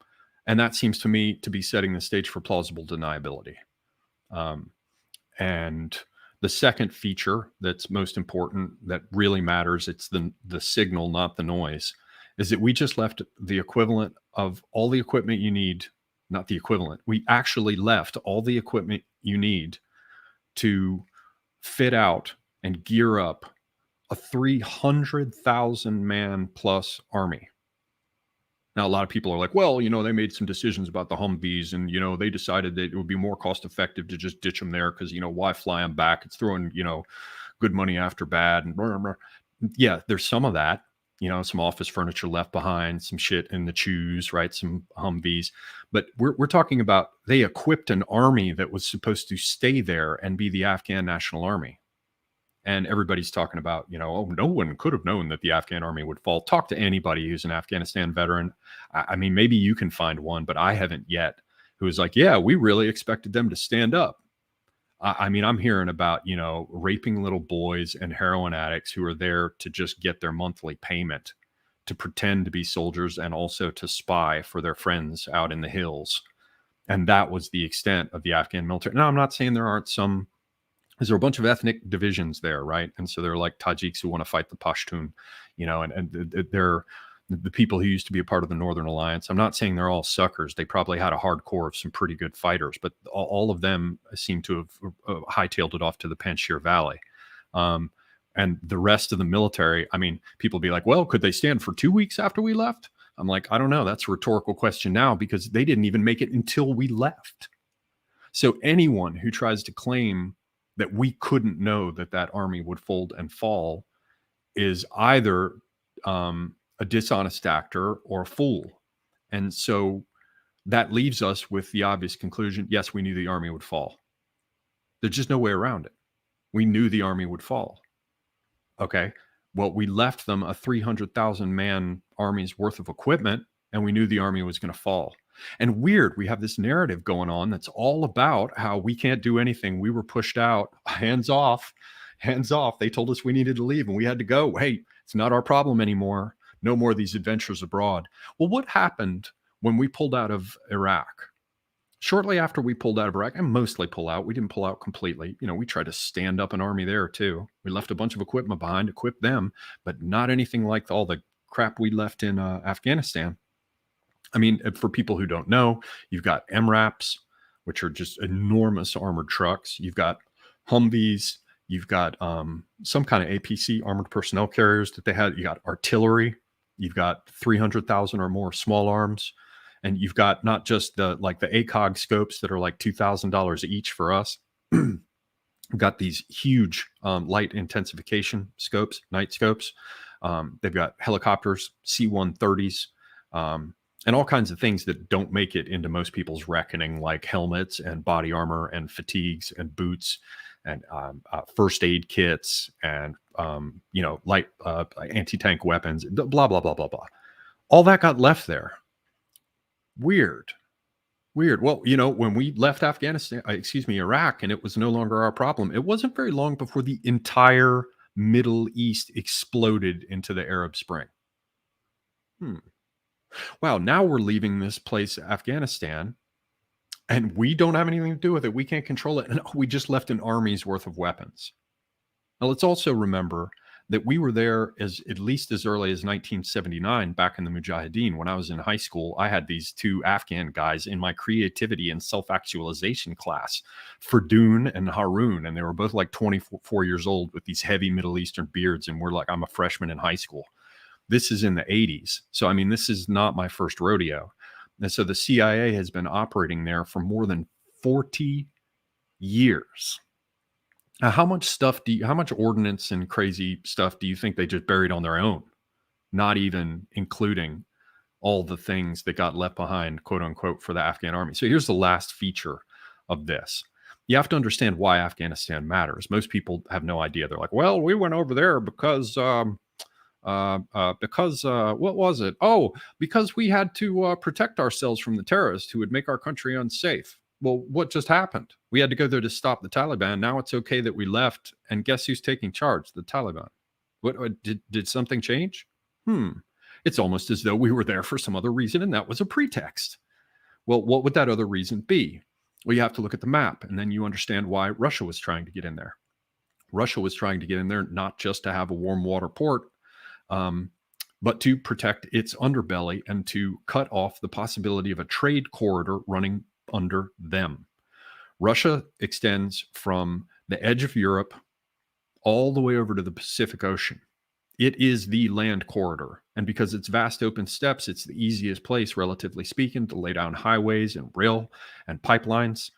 that seems to me to be setting the stage for plausible deniability. And the second feature that's most important, that really matters, it's the signal, not the noise, is that we just left the equivalent of all the equipment you need, not the equivalent. We actually left all the equipment you need to fit out and gear up a 300,000 man plus army. Now, a lot of people are like, well, you know, they made some decisions about the Humvees, and, you know, they decided that it would be more cost effective to just ditch them there because, you know, why fly them back? It's throwing, you know, good money after bad. And blah, blah. Yeah, there's some of that, you know, some office furniture left behind, some shit in the chews, right? Some Humvees. But we're talking about they equipped an army that was supposed to stay there and be the Afghan National Army. And everybody's talking about, you know, oh, no one could have known that the Afghan army would fall. Talk to anybody who's an Afghanistan veteran. I mean, maybe you can find one, but I haven't yet, who was like, yeah, we really expected them to stand up. I mean, I'm hearing about, you know, raping little boys and heroin addicts who are there to just get their monthly payment, to pretend to be soldiers and also to spy for their friends out in the hills. And that was the extent of the Afghan military. Now, I'm not saying there aren't some. There are a bunch of ethnic divisions there, right? And so they're like Tajiks who want to fight the Pashtun, you know, and they're the people who used to be a part of the Northern Alliance. I'm not saying they're all suckers. They probably had a hardcore of some pretty good fighters, but all of them seem to have hightailed it off to the Panjshir Valley. And the rest of the military, I mean, people be like, well, could they stand for 2 weeks after we left? I'm like, I don't know. That's a rhetorical question now, because they didn't even make it until we left. So anyone who tries to claim that we couldn't know that that army would fold and fall is either a dishonest actor or a fool. And so that leaves us with the obvious conclusion, yes, we knew the army would fall. There's just no way around it. We knew the army would fall. Okay, well, we left them a 300,000 man army's worth of equipment, and we knew the army was going to fall. And weird, we have this narrative going on that's all about how we can't do anything. We were pushed out, hands off. They told us we needed to leave and we had to go. Hey, it's not our problem anymore. No more of these adventures abroad. Well, what happened when we pulled out of Iraq? Shortly after we pulled out of Iraq, and mostly pull out, we didn't pull out completely. You know, we tried to stand up an army there too. We left a bunch of equipment behind, equipped them, but not anything like all the crap we left in Afghanistan. I mean, for people who don't know, you've got MRAPs, which are just enormous armored trucks. You've got Humvees. You've got some kind of APC, armored personnel carriers that they had. You got artillery. You've got 300,000 or more small arms. And you've got not just the ACOG scopes that are like $2,000 each for us. We've got these huge light intensification scopes, night scopes. They've got helicopters, C-130s, and all kinds of things that don't make it into most people's reckoning, like helmets and body armor and fatigues and boots and first aid kits and light anti-tank weapons, blah, blah, blah, blah, blah. All that got left there. Weird. Well, when we left Iraq, and it was no longer our problem, it wasn't very long before the entire Middle East exploded into the Arab Spring. Wow, now we're leaving this place, Afghanistan, and we don't have anything to do with it. We can't control it. And we just left an army's worth of weapons. Now, let's also remember that we were there at least as early as 1979, back in the Mujahideen. When I was in high school, I had these two Afghan guys in my creativity and self-actualization class, Fardoon and Haroon, and they were both like 24 years old with these heavy Middle Eastern beards, and I'm a freshman in high school. This is in the 80s. So, I mean, this is not my first rodeo. And so the CIA has been operating there for more than 40 years. Now, how much ordnance and crazy stuff do you think they just buried on their own? Not even including all the things that got left behind, quote unquote, for the Afghan army. So here's the last feature of this. You have to understand why Afghanistan matters. Most people have no idea. They're like, well, we went over there because what was it? Oh, because we had to protect ourselves from the terrorists who would make our country unsafe. Well, what just happened? We had to go there to stop the Taliban. Now it's okay that we left. And guess who's taking charge? The Taliban. What did something change? It's almost as though we were there for some other reason, and that was a pretext. Well, what would that other reason be? Well, you have to look at the map, and then you understand why Russia was trying to get in there. Russia was trying to get in there not just to have a warm water port, but to protect its underbelly and to cut off the possibility of a trade corridor running under them. Russia extends from the edge of Europe all the way over to the Pacific Ocean. It is the land corridor. And because it's vast open steppes, it's the easiest place, relatively speaking, to lay down highways and rail and pipelines.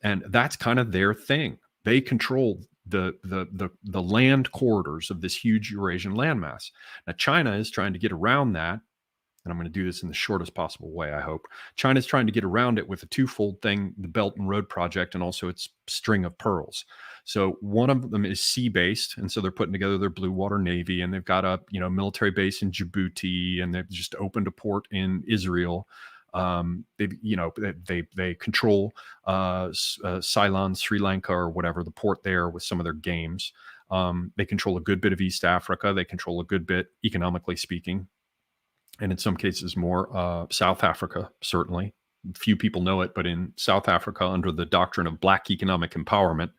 And that's kind of their thing. They control the land corridors of this huge Eurasian landmass. Now, China is trying to get around that. And I'm going to do this in the shortest possible way, I hope. China's trying to get around it with a twofold thing, the Belt and Road Project, and also its string of pearls. So one of them is sea-based, and so they're putting together their Blue Water Navy, and they've got a military base in Djibouti, and they've just opened a port in Israel. They control Ceylon, Sri Lanka, or whatever, the port there with some of their games. They control a good bit of East Africa. They control a good bit, economically speaking. And in some cases more, South Africa, certainly. Few people know it, but in South Africa, under the doctrine of Black economic empowerment,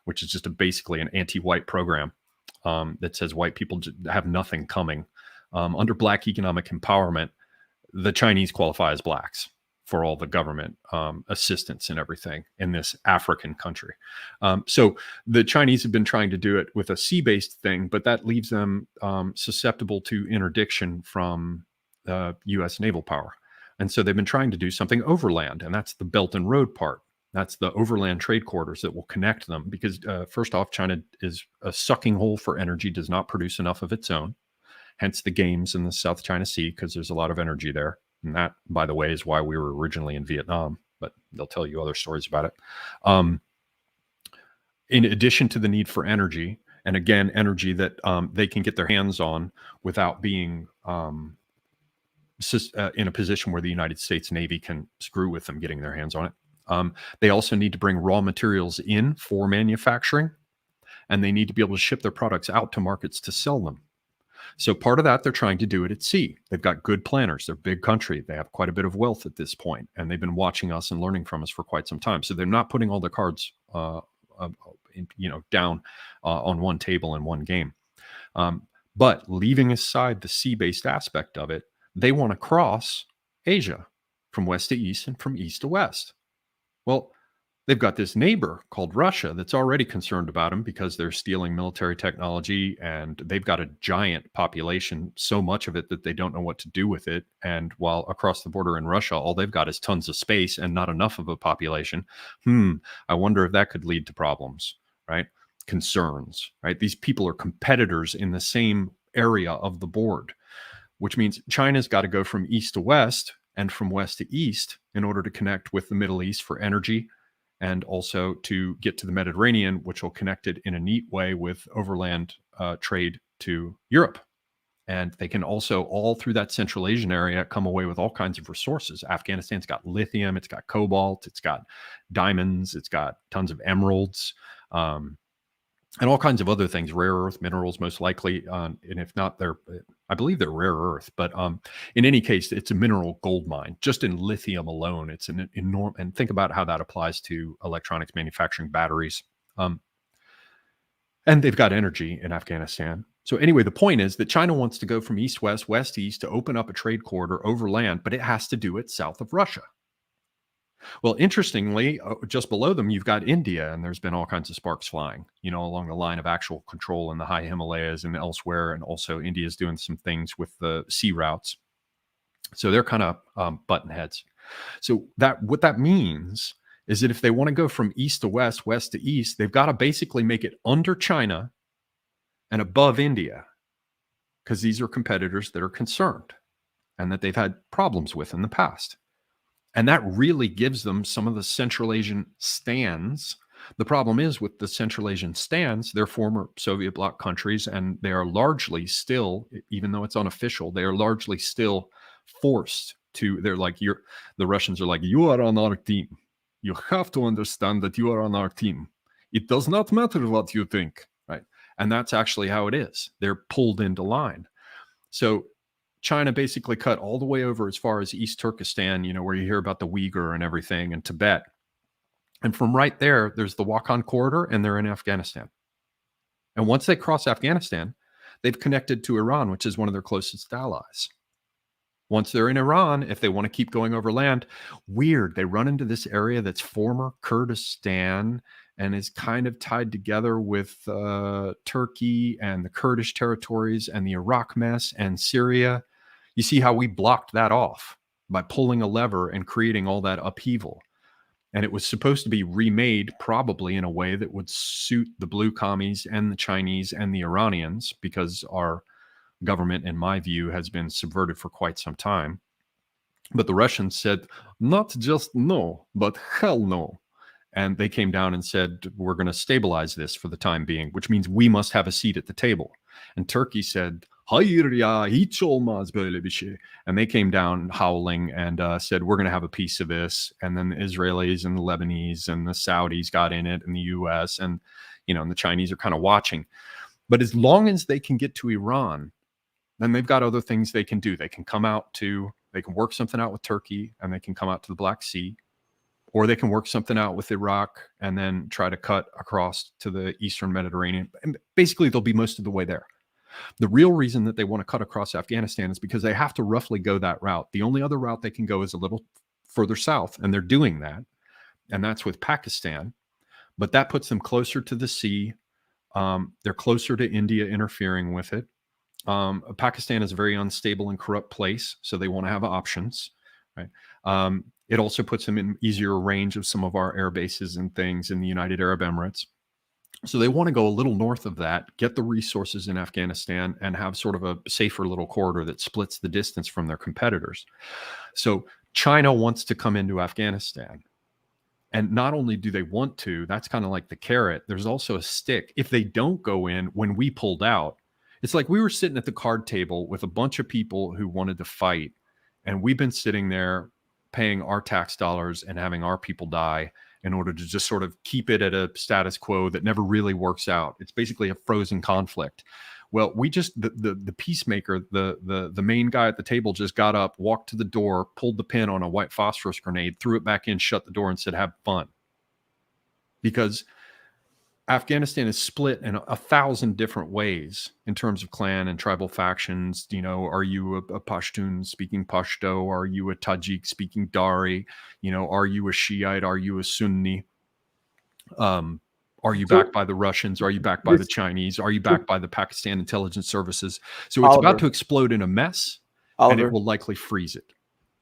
which is just basically an anti-white program that says white people have nothing coming. Under Black economic empowerment, the Chinese qualify as Blacks for all the government assistance and everything in this African country. So the Chinese have been trying to do it with a sea-based thing, but that leaves them susceptible to interdiction from U.S. naval power. And so they've been trying to do something overland, and that's the Belt and Road part. That's the overland trade corridors that will connect them because, first off, China is a sucking hole for energy, does not produce enough of its own, hence the games in the South China Sea, because there's a lot of energy there. And that, by the way, is why we were originally in Vietnam, but they'll tell you other stories about it. In addition to the need for energy, and again, energy that they can get their hands on without being in a position where the United States Navy can screw with them getting their hands on it. They also need to bring raw materials in for manufacturing, and they need to be able to ship their products out to markets to sell them. So part of that, they're trying to do it at sea. They've got good planners. They're a big country. They have quite a bit of wealth at this point, and they've been watching us and learning from us for quite some time. So they're not putting all their cards down on one table in one game. But leaving aside the sea-based aspect of it, they want to cross Asia from west to east and from east to west. Well, they've got this neighbor called Russia that's already concerned about them because they're stealing military technology, and they've got a giant population, so much of it that they don't know what to do with it. And while across the border in Russia, all they've got is tons of space and not enough of a population. I wonder if that could lead to problems, right? Concerns, right? These people are competitors in the same area of the board, which means China's got to go from east to west and from west to east in order to connect with the Middle East for energy, and also to get to the Mediterranean, which will connect it in a neat way with overland trade to Europe. And they can also, all through that Central Asian area, come away with all kinds of resources. Afghanistan's got lithium, it's got cobalt, it's got diamonds, it's got tons of emeralds, and all kinds of other things, rare earth minerals, most likely. And if not, I believe they're rare earth. But in any case, it's a mineral gold mine. Just in lithium alone, it's an enormous. And think about how that applies to electronics manufacturing, batteries. And they've got energy in Afghanistan. So anyway, the point is that China wants to go from east-west, west-east to open up a trade corridor over land, but it has to do it south of Russia. Well, interestingly, just below them, you've got India, and there's been all kinds of sparks flying, along the line of actual control in the high Himalayas and elsewhere. And also India is doing some things with the sea routes. So they're kind of button heads. So what that means is that if they want to go from east to west, west to east, they've got to basically make it under China and above India, because these are competitors that are concerned and that they've had problems with in the past. And that really gives them some of the Central Asian stands. The problem is with the Central Asian stands, they're former Soviet bloc countries, and they are largely still, even though it's unofficial, they are largely still forced to, the Russians are like, you are on our team. You have to understand that you are on our team. It does not matter what you think, right? And that's actually how it is. They're pulled into line. So China basically cut all the way over as far as East Turkestan, where you hear about the Uyghur and everything, and Tibet. And from right there, there's the Wakhan corridor, and they're in Afghanistan. And once they cross Afghanistan, they've connected to Iran, which is one of their closest allies. Once they're in Iran, if they want to keep going over land, they run into this area that's former Kurdistan and is kind of tied together with Turkey and the Kurdish territories and the Iraq mess and Syria. You see how we blocked that off by pulling a lever and creating all that upheaval. And it was supposed to be remade probably in a way that would suit the blue commies and the Chinese and the Iranians, because our government, in my view, has been subverted for quite some time. But the Russians said, not just no, but hell no. And they came down and said, we're going to stabilize this for the time being, which means we must have a seat at the table. And Turkey said, hayır ya, hiç olmaz böyle bir şey. And they came down howling and said, we're going to have a piece of this. And then the Israelis and the Lebanese and the Saudis got in it, and the US, and, and the Chinese are kind of watching. But as long as they can get to Iran, then they've got other things they can do. They can work something out with Turkey, and they can come out to the Black Sea. Or they can work something out with Iraq and then try to cut across to the Eastern Mediterranean. And basically, they'll be most of the way there. The real reason that they want to cut across Afghanistan is because they have to roughly go that route. The only other route they can go is a little further south, and they're doing that. And that's with Pakistan. But that puts them closer to the sea. They're closer to India interfering with it. Pakistan is a very unstable and corrupt place, so they want to have options, right? It also puts them in easier range of some of our air bases and things in the United Arab Emirates. So they want to go a little north of that, get the resources in Afghanistan, and have sort of a safer little corridor that splits the distance from their competitors. So China wants to come into Afghanistan. And not only do they want to, that's kind of like the carrot, there's also a stick. If they don't go in, when we pulled out, it's like we were sitting at the card table with a bunch of people who wanted to fight, and we've been sitting there paying our tax dollars and having our people die in order to just sort of keep it at a status quo that never really works out. It's basically a frozen conflict. Well, we just, the peacemaker, the main guy at the table just got up, walked to the door, pulled the pin on a white phosphorus grenade, threw it back in, shut the door, and said, have fun. Because Afghanistan is split in 1,000 different ways in terms of clan and tribal factions. Are you a Pashtun speaking Pashto? Are you a Tajik speaking Dari? Are you a Shiite? Are you a Sunni? Are you So backed by the Russians? Are you backed by the this, Chinese? Are you backed by the Pakistan intelligence services? So it's about Oliver, to explode in a mess, and it Oliver, will likely freeze it.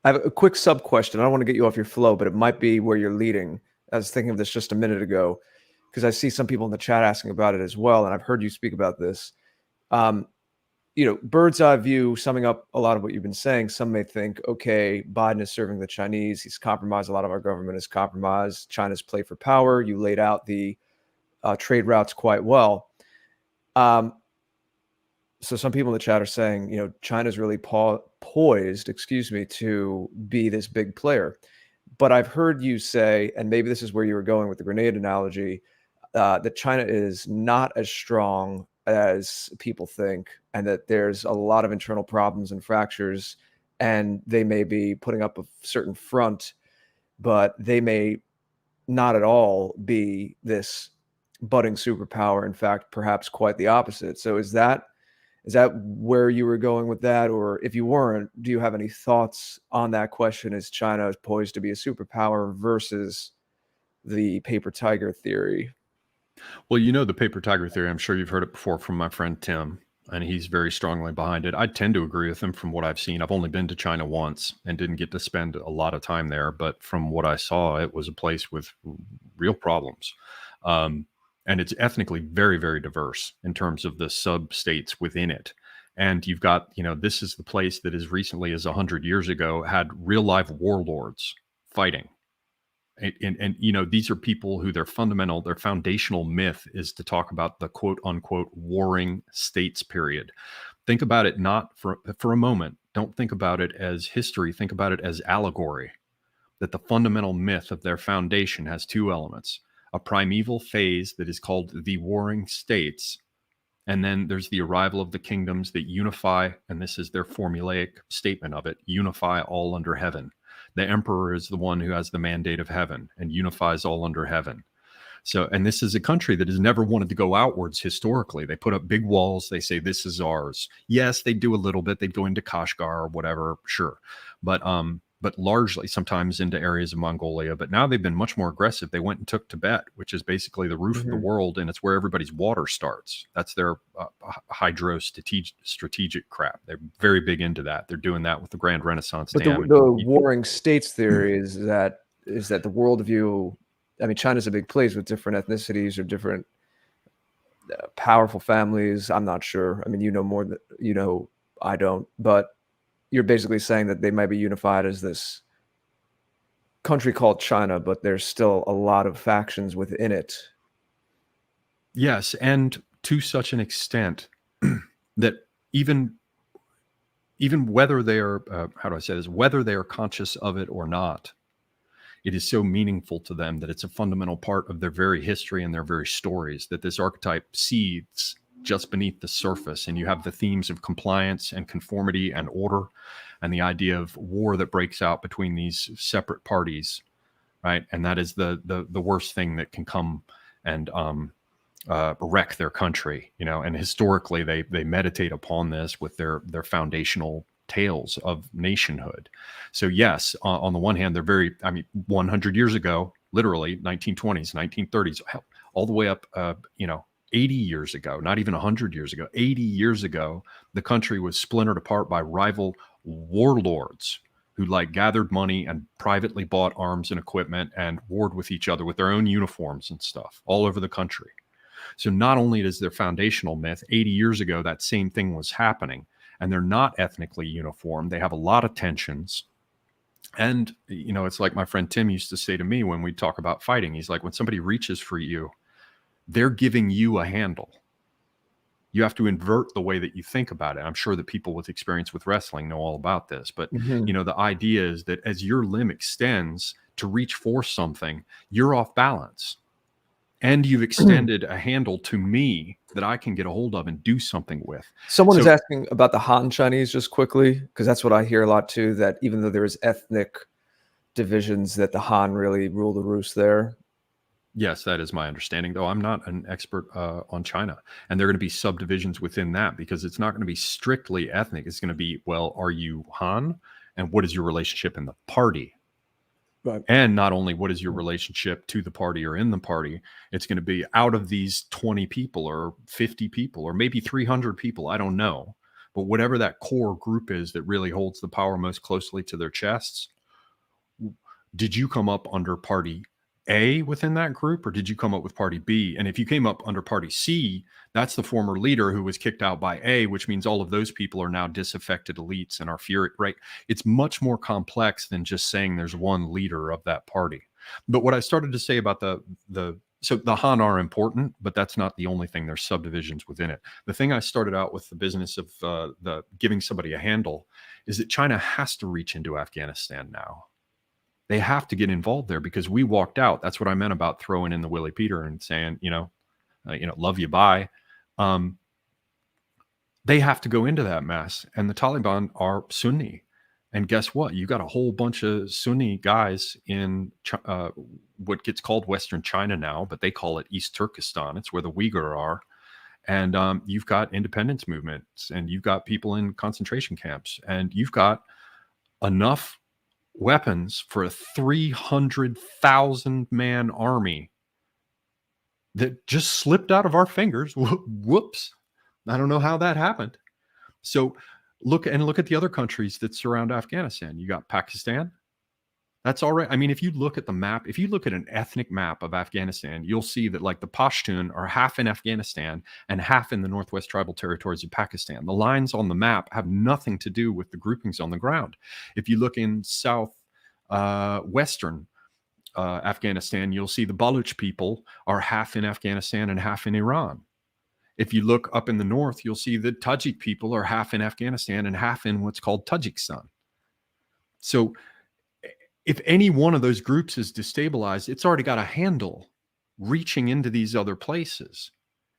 I have a quick sub question. I don't want to get you off your flow, but it might be where you're leading. I was thinking of this just a minute ago because I see some people in the chat asking about it as well, and I've heard you speak about this. Um, bird's eye view, summing up a lot of what you've been saying. Some may think, okay, Biden is serving the Chinese. He's compromised. A lot of our government is compromised. China's play for power. You laid out the trade routes quite well. So some people in the chat are saying, China's really poised, to be this big player. But I've heard you say, and maybe this is where you were going with the grenade analogy, that China is not as strong as people think, and that there's a lot of internal problems and fractures, and they may be putting up a certain front, but they may not at all be this budding superpower. In fact, perhaps quite the opposite. So is that where you were going with that? Or if you weren't, do you have any thoughts on that question? Is China poised to be a superpower versus the paper tiger theory? Well, the paper tiger theory, I'm sure you've heard it before from my friend Tim, and he's very strongly behind it. I tend to agree with him from what I've seen. I've only been to China once and didn't get to spend a lot of time there, but from what I saw, it was a place with real problems. And it's ethnically very, very diverse in terms of the sub-states within it. And you've got, this is the place that as recently as 100 years ago had real life warlords fighting. And these are people who their foundational myth is to talk about the quote unquote warring states period. Think about it not for a moment. Don't think about it as history. Think about it as allegory. That the fundamental myth of their foundation has two elements: a primeval phase that is called the warring states, and then there's the arrival of the kingdoms that unify, and this is their formulaic statement of it: unify all under heaven. The emperor is the one who has the mandate of heaven and unifies all under heaven. So, and this is a country that has never wanted to go outwards historically. They put up big walls. They say, this is ours. Yes, they do a little bit. They'd go into Kashgar or whatever, sure. But largely sometimes into areas of Mongolia. But now they've been much more aggressive. They went and took Tibet, which is basically the roof of the world, and it's where everybody's water starts. That's their strategic crap. They're very big into that. They're doing that with the Grand Renaissance Dam. But the warring states theory is that the worldview. I mean, China's a big place with different ethnicities or different powerful families. I'm not sure. I mean, more than I don't. But you're basically saying that they might be unified as this country called China, but there's still a lot of factions within it. Yes, and to such an extent that even whether they are, whether they are conscious of it or not, it is so meaningful to them that it's a fundamental part of their very history and their very stories, that this archetype seethes just beneath the surface. And you have the themes of compliance and conformity and order, and the idea of war that breaks out between these separate parties, right? And that is the worst thing that can come and wreck their country, and historically they meditate upon this with their foundational tales of nationhood. So yes, on the one hand, they're 100 years ago, literally 1920s, 1930s, all the way up, 80 years ago, not even 100 years ago, 80 years ago, the country was splintered apart by rival warlords who gathered money and privately bought arms and equipment and warred with each other with their own uniforms and stuff all over the country. So not only is their foundational myth, 80 years ago, that same thing was happening, and they're not ethnically uniform. They have a lot of tensions. And, it's like my friend Tim used to say to me when we talk about fighting. He's like, when somebody reaches for you, they're giving you a handle. You have to invert the way that you think about it. I'm sure that people with experience with wrestling know all about this. But, the idea is that as your limb extends to reach for something, you're off balance. And you've extended a handle to me that I can get a hold of and do something with. Someone is asking about the Han Chinese just quickly, because that's what I hear a lot too, that even though there is ethnic divisions, that the Han really rule the roost there. Yes, that is my understanding, though I'm not an expert on China. And there are going to be subdivisions within that, because it's not going to be strictly ethnic. It's going to be, well, are you Han? And what is your relationship in the party? Right. And not only what is your relationship to the party or in the party, it's going to be out of these 20 people or 50 people or maybe 300 people. I don't know. But whatever that core group is that really holds the power most closely to their chests, did you come up under party A within that group, or did you come up with party B? And if you came up under party C, that's the former leader who was kicked out by A, which means all of those people are now disaffected elites and are furious, right? It's much more complex than just saying there's one leader of that party. But what I started to say about so the Han are important, but that's not the only thing. There's subdivisions within it. The thing I started out with the business of the giving somebody a handle is that China has to reach into Afghanistan now. They have to get involved there because we walked out. That's what I meant about throwing in the Willie Peter and saying, love you, bye. They have to go into that mess. And the Taliban are Sunni. And guess what? You got a whole bunch of Sunni guys in what gets called Western China now, but they call it East Turkestan. It's where the Uyghur are. And you've got independence movements, and you've got people in concentration camps, and you've got enough weapons for a 300,000 man army that just slipped out of our fingers. Whoops. I don't know how that happened. So look at the other countries that surround Afghanistan. You got Pakistan. That's all right. I mean, if you look at the map, if you look at an ethnic map of Afghanistan, you'll see that like the Pashtun are half in Afghanistan and half in the Northwest Tribal Territories of Pakistan. The lines on the map have nothing to do with the groupings on the ground. If you look in western Afghanistan, you'll see the Baluch people are half in Afghanistan and half in Iran. If you look up in the north, you'll see the Tajik people are half in Afghanistan and half in what's called Tajikistan. So if any one of those groups is destabilized, it's already got a handle reaching into these other places,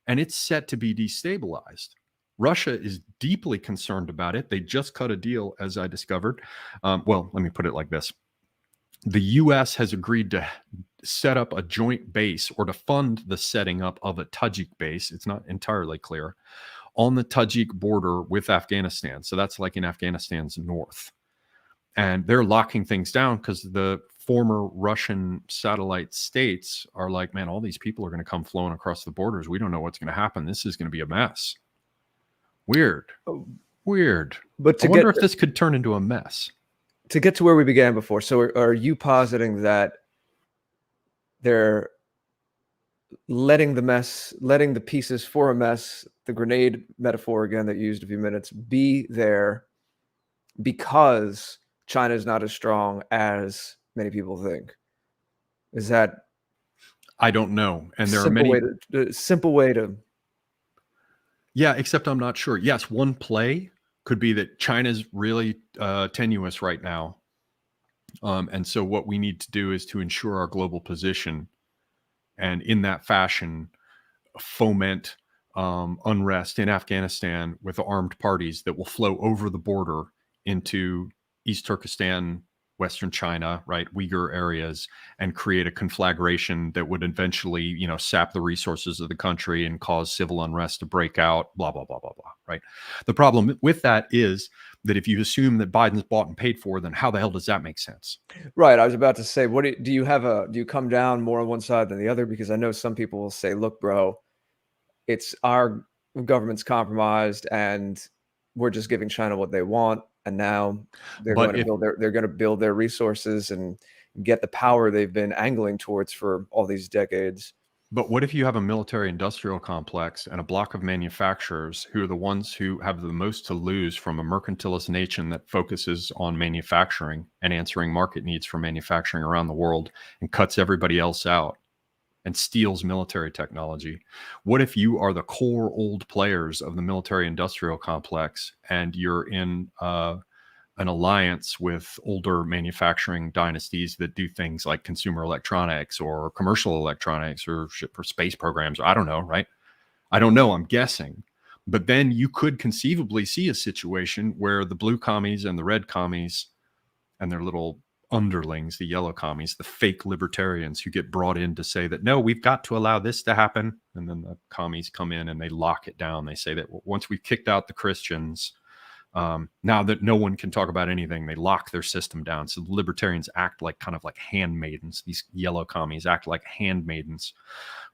and it's set to be destabilized. Russia is deeply concerned about it. They just cut a deal, as I discovered. Well, let me put it like this. The U.S. has agreed to set up a joint base or to fund the setting up of a Tajik base. It's not entirely clear on the Tajik border with Afghanistan. So that's like in Afghanistan's north. And they're locking things down because the former Russian satellite states are like, man, all these people are going to come flowing across the borders. We don't know what's going to happen. This is going to be a mess. Weird. But I wonder if this could turn into a mess. To get to where we began before. So are you positing that they're letting the pieces for a mess, the grenade metaphor again that you used a few minutes, be there because China is not as strong as many people think? Is that? I don't know. And there are many simple way to. Yeah, except I'm not sure. Yes, one play could be that China's really tenuous right now. And so what we need to do is to ensure our global position, and in that fashion, foment unrest in Afghanistan with armed parties that will flow over the border into East Turkestan, Western China, right, Uyghur areas, and create a conflagration that would eventually, sap the resources of the country and cause civil unrest to break out, blah, blah, blah, blah, blah, right? The problem with that is that if you assume that Biden's bought and paid for, then how the hell does that make sense? Right. I was about to say, do you come down more on one side than the other? Because I know some people will say, look, bro, it's our government's compromised and we're just giving China what they want. And now they're going to build their resources and get the power they've been angling towards for all these decades. But what if you have a military industrial complex and a block of manufacturers who are the ones who have the most to lose from a mercantilist nation that focuses on manufacturing and answering market needs for manufacturing around the world and cuts everybody else out and steals military technology? What if you are the core old players of the military industrial complex and you're in an alliance with older manufacturing dynasties that do things like consumer electronics or commercial electronics or shit for space programs? I don't know, right? I don't know. I'm guessing. But then you could conceivably see a situation where the blue commies and the red commies and their little underlings, the yellow commies, the fake libertarians who get brought in to say that, no, we've got to allow this to happen. And then the commies come in and they lock it down. They say that once we've kicked out the Christians, Now that no one can talk about anything, they lock their system down. So the libertarians act like kind of like handmaidens. These yellow commies act like handmaidens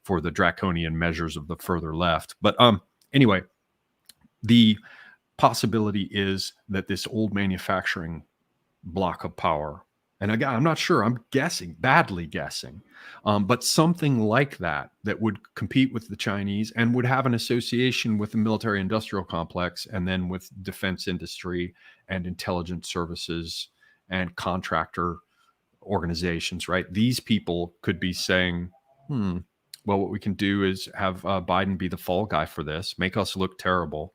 for the draconian measures of the further left. But anyway, the possibility is that this old manufacturing block of power, and again, I'm not sure, I'm guessing, badly guessing, but something like that would compete with the Chinese and would have an association with the military industrial complex, and then with defense industry and intelligence services and contractor organizations, right? These people could be saying, well, what we can do is have Biden be the fall guy for this, make us look terrible.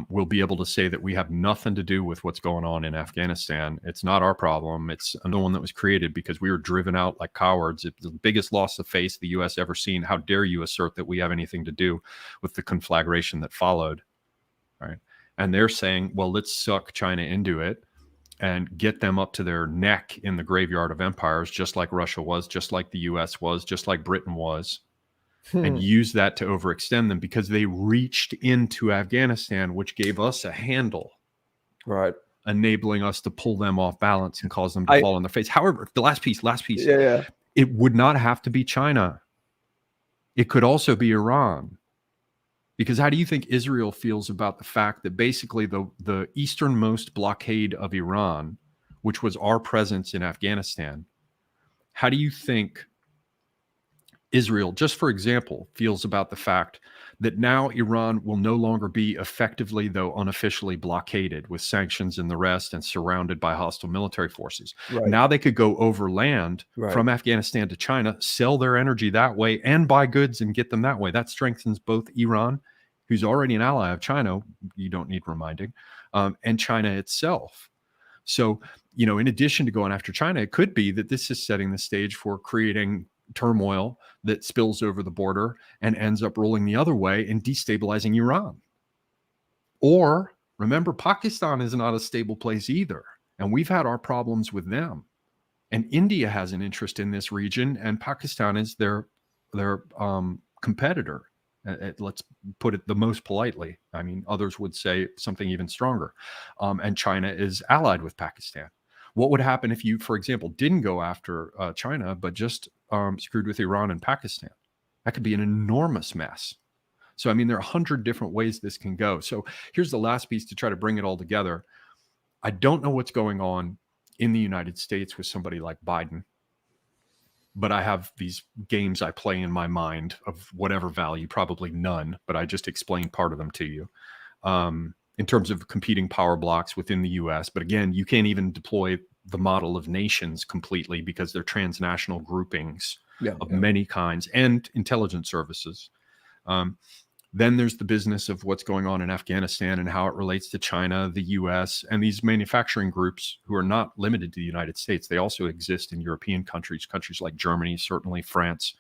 We'll be able to say that we have nothing to do with what's going on in Afghanistan. It's not our problem. It's another one that was created because we were driven out like cowards. It's the biggest loss of face the U.S. ever seen. How dare you assert that we have anything to do with the conflagration that followed, right? And they're saying, well, let's suck China into it and get them up to their neck in the graveyard of empires, just like Russia was, just like the U.S. was, just like Britain was. And use that to overextend them because they reached into Afghanistan, which gave us a handle, right, enabling us to pull them off balance and cause them to fall on their face. However, the last piece, yeah, it would not have to be China. It could also be Iran. Because how do you think Israel feels about the fact that basically the easternmost blockade of Iran, which was our presence in Afghanistan, how do you think Israel, just for example, feels about the fact that now Iran will no longer be effectively, though unofficially, blockaded with sanctions and the rest and surrounded by hostile military forces? right. Now they could go overland from Afghanistan to China, sell their energy that way, and buy goods and get them that way. That strengthens both Iran, who's already an ally of China, you don't need reminding, and China itself. So, in addition to going after China, it could be that this is setting the stage for creating turmoil that spills over the border and ends up rolling the other way and destabilizing Iran. Or remember, Pakistan is not a stable place either. And we've had our problems with them. And India has an interest in this region, and Pakistan is their competitor. Let's put it the most politely. I mean, others would say something even stronger. And China is allied with Pakistan. What would happen if you, for example, didn't go after China, but just screwed with Iran and Pakistan? That could be an enormous mess. So, I mean, there are 100 different ways this can go. So here's the last piece to try to bring it all together. I don't know what's going on in the United States with somebody like Biden, but I have these games I play in my mind of whatever value, probably none, but I just explained part of them to you. In terms of competing power blocks within the US. But again, you can't even deploy the model of nations completely because they're transnational groupings of many kinds and intelligence services. Then there's the business of what's going on in Afghanistan and how it relates to China, the US, and these manufacturing groups who are not limited to the United States. They also exist in European countries like Germany, certainly France.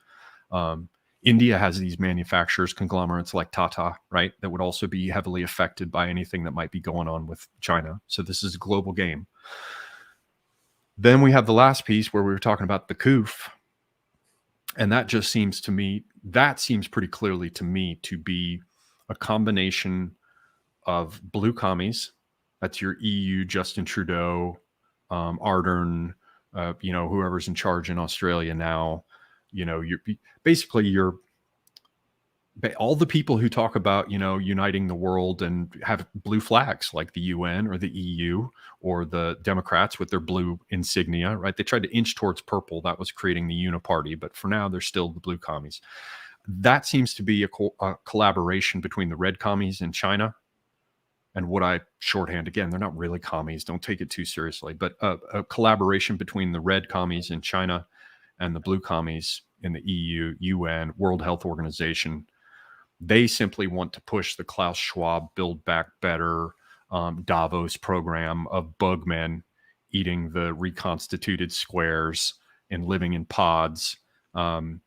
India has these manufacturers, conglomerates like Tata, right, that would also be heavily affected by anything that might be going on with China. So this is a global game. Then we have the last piece where we were talking about the COOF. And that just seems to me, that seems pretty clearly to me to be a combination of blue commies. That's your EU, Justin Trudeau, Ardern, whoever's in charge in Australia now. You're all the people who talk about, uniting the world and have blue flags like the UN or the EU or the Democrats with their blue insignia, right? They tried to inch towards purple. That was creating the uniparty, but for now, they're still the blue commies. That seems to be a collaboration between the red commies in China and what I shorthand, again, they're not really commies. Don't take it too seriously, but a collaboration between the red commies in China and the blue commies in the EU, UN, World Health Organization. They simply want to push the Klaus Schwab Build Back Better Davos program of bugmen eating the reconstituted squares and living in pods. And,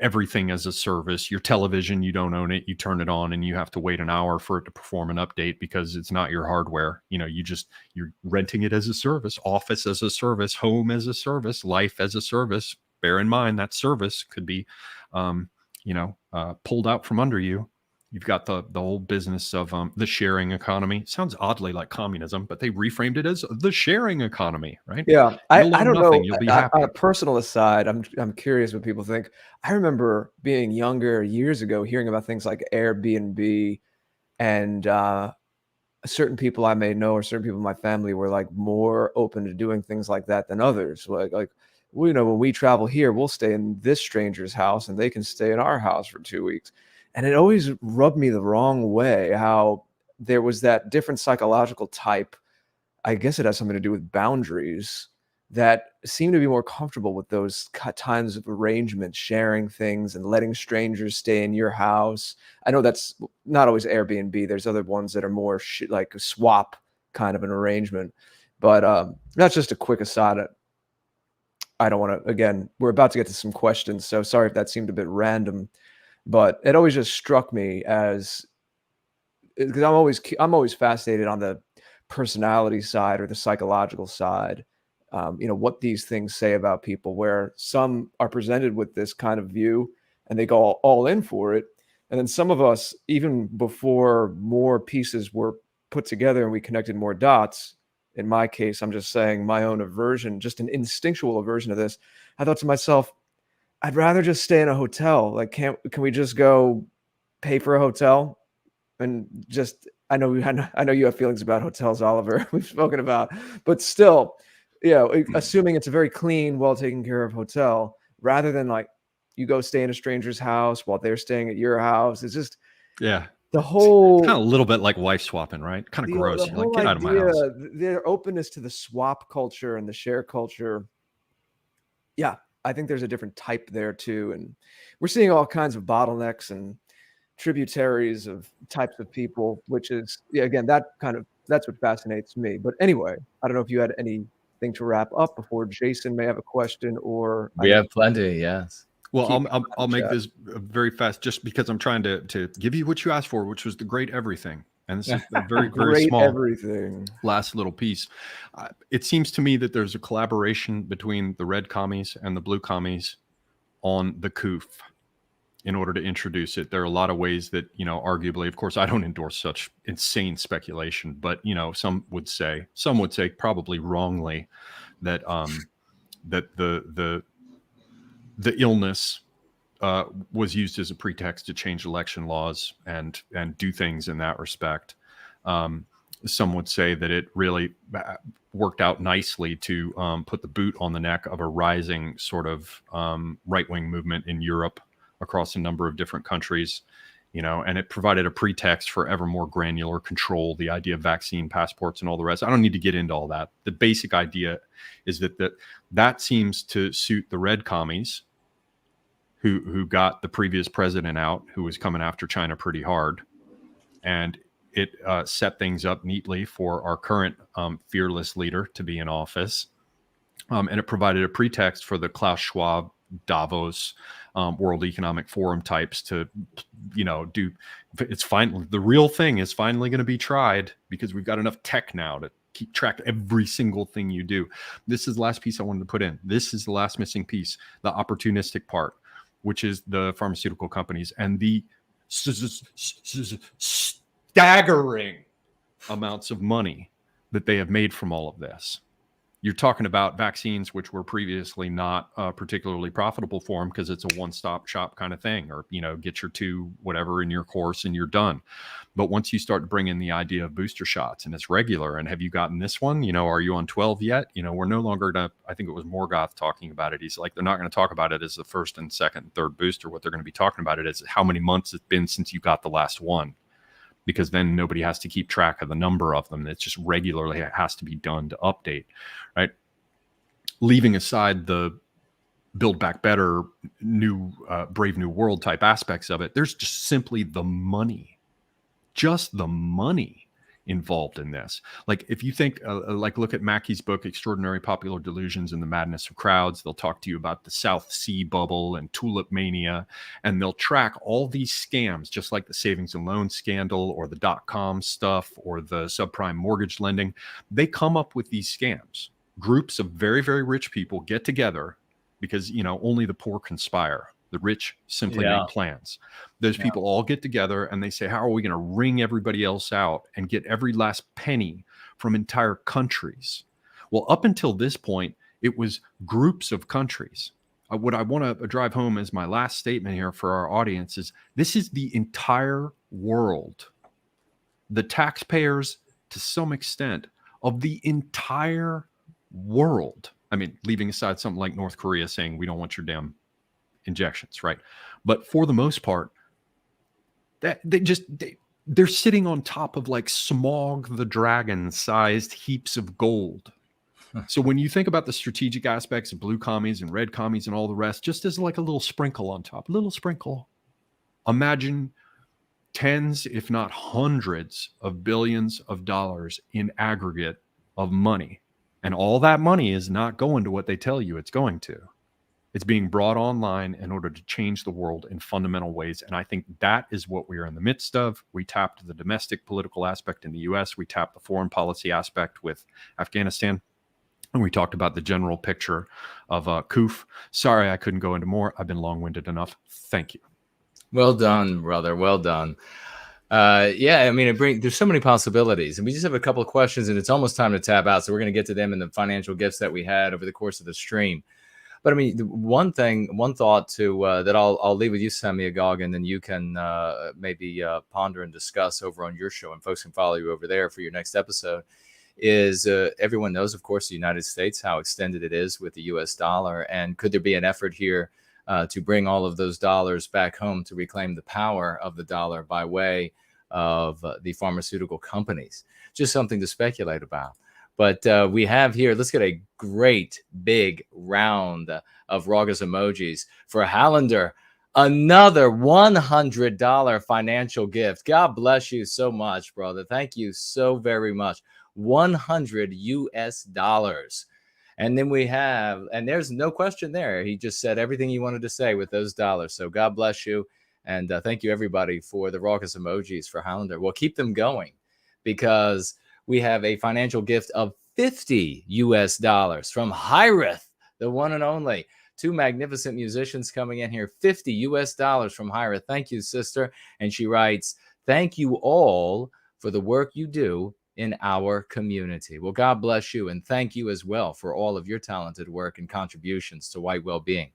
everything as a service. Your television, you don't own it. You turn it on and you have to wait an hour for it to perform an update because it's not your hardware. You're renting it as a service, office as a service, home as a service, life as a service. Bear in mind that service could be, pulled out from under you You've got the whole business of the sharing economy. Sounds oddly like communism, but they reframed it as the sharing economy, right? Yeah, You'll I own don't nothing. know. You'll be On happy. a personal aside, I'm curious what people think. I remember being younger years ago, hearing about things like Airbnb, and certain people I may know or certain people in my family were like more open to doing things like that than others. Like well, you know, when we travel here, we'll stay in this stranger's house and they can stay in our house for 2 weeks. And it always rubbed me the wrong way how there was that different psychological type. I guess it has something to do with boundaries that seem to be more comfortable with those times of arrangement, sharing things and letting strangers stay in your house. I know that's not always Airbnb. There's other ones that are more like a swap kind of an arrangement. But that's just a quick aside. I don't want to, again, we're about to get to some questions. So sorry if that seemed a bit random, but it always just struck me as, because I'm always fascinated on the personality side or the psychological side, you know, what these things say about people, where some are presented with this kind of view and they go all in for it, and then some of us, even before more pieces were put together and we connected more dots, in my case, I'm just saying my own aversion, just an instinctual aversion to this, I thought to myself, I'd rather just stay in a hotel. Like, can we just go pay for a hotel? And just, I know you have feelings about hotels, Oliver. We've spoken about, but still, you know, assuming it's a very clean, well taken care of hotel, rather than like you go stay in a stranger's house while they're staying at your house. It's just Yeah. the It's whole kind of a little bit like wife swapping, right? Kind of gross. the You're like, whole get out of my idea, house. their openness to the swap culture and the share culture. Yeah, I think there's a different type there too, and we're seeing all kinds of bottlenecks and tributaries of types of people, which is, yeah, again, that's what fascinates me. But anyway, I don't know if you had anything to wrap up before Jason may have a question, or I We may have plenty, yes. Well, keep I'll make chat. this very fast, just because I'm trying to give you what you asked for, which was the great everything. And this is a very, very Great small everything. last little piece. It seems to me that there's a collaboration between the red commies and the blue commies on the COOF in order to introduce it. There are a lot of ways that, you know, arguably, of course, I don't endorse such insane speculation, but, you know, some would say probably wrongly that that the illness was used as a pretext to change election laws and do things in that respect. Some would say that it really worked out nicely to put the boot on the neck of a rising sort of right-wing movement in Europe across a number of different countries, you know, and it provided a pretext for ever more granular control, the idea of vaccine passports and all the rest. I don't need to get into all that. The basic idea is that seems to suit the red commies, who got the previous president out, who was coming after China pretty hard. And it set things up neatly for our current fearless leader to be in office. And it provided a pretext for the Klaus Schwab, Davos, World Economic Forum types to, you know, do. It's finally, the real thing is finally going to be tried, because we've got enough tech now to keep track of every single thing you do. This is the last piece I wanted to put in. This is the last missing piece, the opportunistic part, which is the pharmaceutical companies and the staggering amounts of money that they have made from all of this. You're talking about vaccines, which were previously not particularly profitable for them, because it's a one-stop shop kind of thing, or, you know, get your two whatever in your course and you're done. But once you start to bring in the idea of booster shots, and it's regular, and have you gotten this one? You know, are you on 12 yet? You know, we're no longer going to, I think it was Morgoth talking about it. He's like, they're not going to talk about it as the first and second and third booster. What they're going to be talking about it is how many months it's been since you got the last one, because then nobody has to keep track of the number of them. It's just regularly, it has to be done to update, right? Leaving aside the Build Back Better, new Brave New World type aspects of it, there's just simply the money involved in this. Like, if you think, like, look at Mackey's book, Extraordinary Popular Delusions and the Madness of Crowds. They'll talk to you about the South Sea bubble and tulip mania, and they'll track all these scams, just like the savings and loan scandal or the .com stuff or the subprime mortgage lending. They come up with these scams. Groups of very, very rich people get together, because, you know, only the poor conspire. The rich simply make plans. Those people all get together and they say, how are we going to wring everybody else out and get every last penny from entire countries? Well, up until this point, it was groups of countries. What I want to drive home as my last statement here for our audience is this is the entire world. The taxpayers, to some extent, of the entire world. I mean, leaving aside something like North Korea saying we don't want your damn injections, right? But for the most part, that they're sitting on top of like Smog the Dragon sized heaps of gold. So when you think about the strategic aspects of blue commies and red commies and all the rest, just as like a little sprinkle on top, a little sprinkle, imagine tens, if not hundreds of billions of dollars in aggregate of money. And all that money is not going to what they tell you it's going to. It's being brought online in order to change the world in fundamental ways. And I think that is what we are in the midst of. We tapped the domestic political aspect in the US. We tapped the foreign policy aspect with Afghanistan. And we talked about the general picture of Koof. Sorry, I couldn't go into more. I've been long-winded enough. Thank you. Well done, brother. Well done. Yeah, I mean, there's so many possibilities. And we just have a couple of questions, and it's almost time to tap out. So we're going to get to them in the financial gifts that we had over the course of the stream. But I mean, one thought to that I'll leave with you, Semiogogue, and then you can maybe ponder and discuss over on your show, and folks can follow you over there for your next episode. Is everyone knows, of course, the United States, how extended it is with the US dollar. And could there be an effort here to bring all of those dollars back home to reclaim the power of the dollar by way of the pharmaceutical companies? Just something to speculate about. But we have here, let's get a great big round of Raucous emojis for Hallander. Another $100 financial gift. God bless you so much, brother. Thank you so very much. 100 US dollars. And then we have, and there's no question there. He just said everything he wanted to say with those dollars. So God bless you. And thank you, everybody, for the Raucous emojis for Hallander. We'll keep them going because we have a financial gift of 50 US dollars from Hireth, the one and only. Two magnificent musicians coming in here. 50 US dollars from Hireth. Thank you, sister. And she writes, thank you all for the work you do in our community. Well, God bless you, and thank you as well for all of your talented work and contributions to White Wellbeing.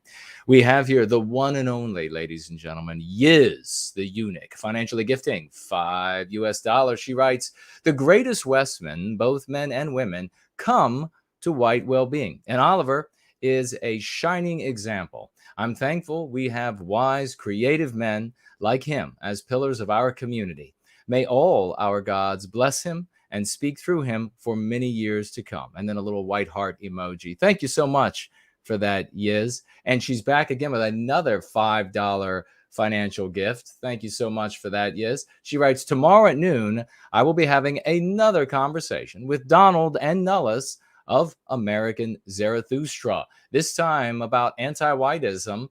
We have here the one and only, ladies and gentlemen, Yiz, the eunuch, financially gifting 5 US dollars. She writes, the greatest Westmen, both men and women, come to White Wellbeing, and Oliver is a shining example. I'm thankful we have wise, creative men like him as pillars of our community. May all our gods bless him and speak through him for many years to come. And then a little white heart emoji. Thank you so much for that, Yiz. And she's back again with another $5 financial gift. Thank you so much for that, Yiz. She writes, tomorrow at noon, I will be having another conversation with Donald and Nullis of American Zarathustra, this time about anti-whiteism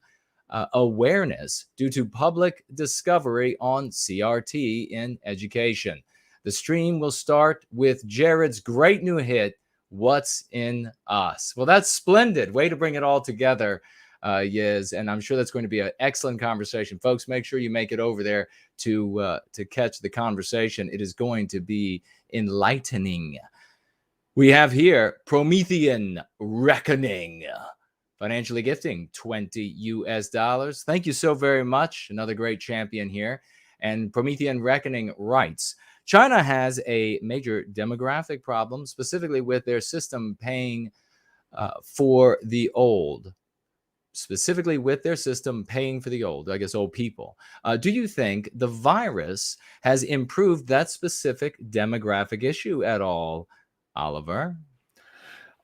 awareness due to public discovery on CRT in education. The stream will start with Jared's great new hit, What's in Us? Well, that's splendid. Way to bring it all together, Yiz. And I'm sure that's going to be an excellent conversation. Folks, make sure you make it over there to catch the conversation. It is going to be enlightening. We have here Promethean Reckoning. Financially gifting 20 US dollars. Thank you so very much. Another great champion here. And Promethean Reckoning writes, China has a major demographic problem, specifically with their system paying for the old. Specifically with their system paying for the old, I guess old people. Do you think the virus has improved that specific demographic issue at all, Oliver?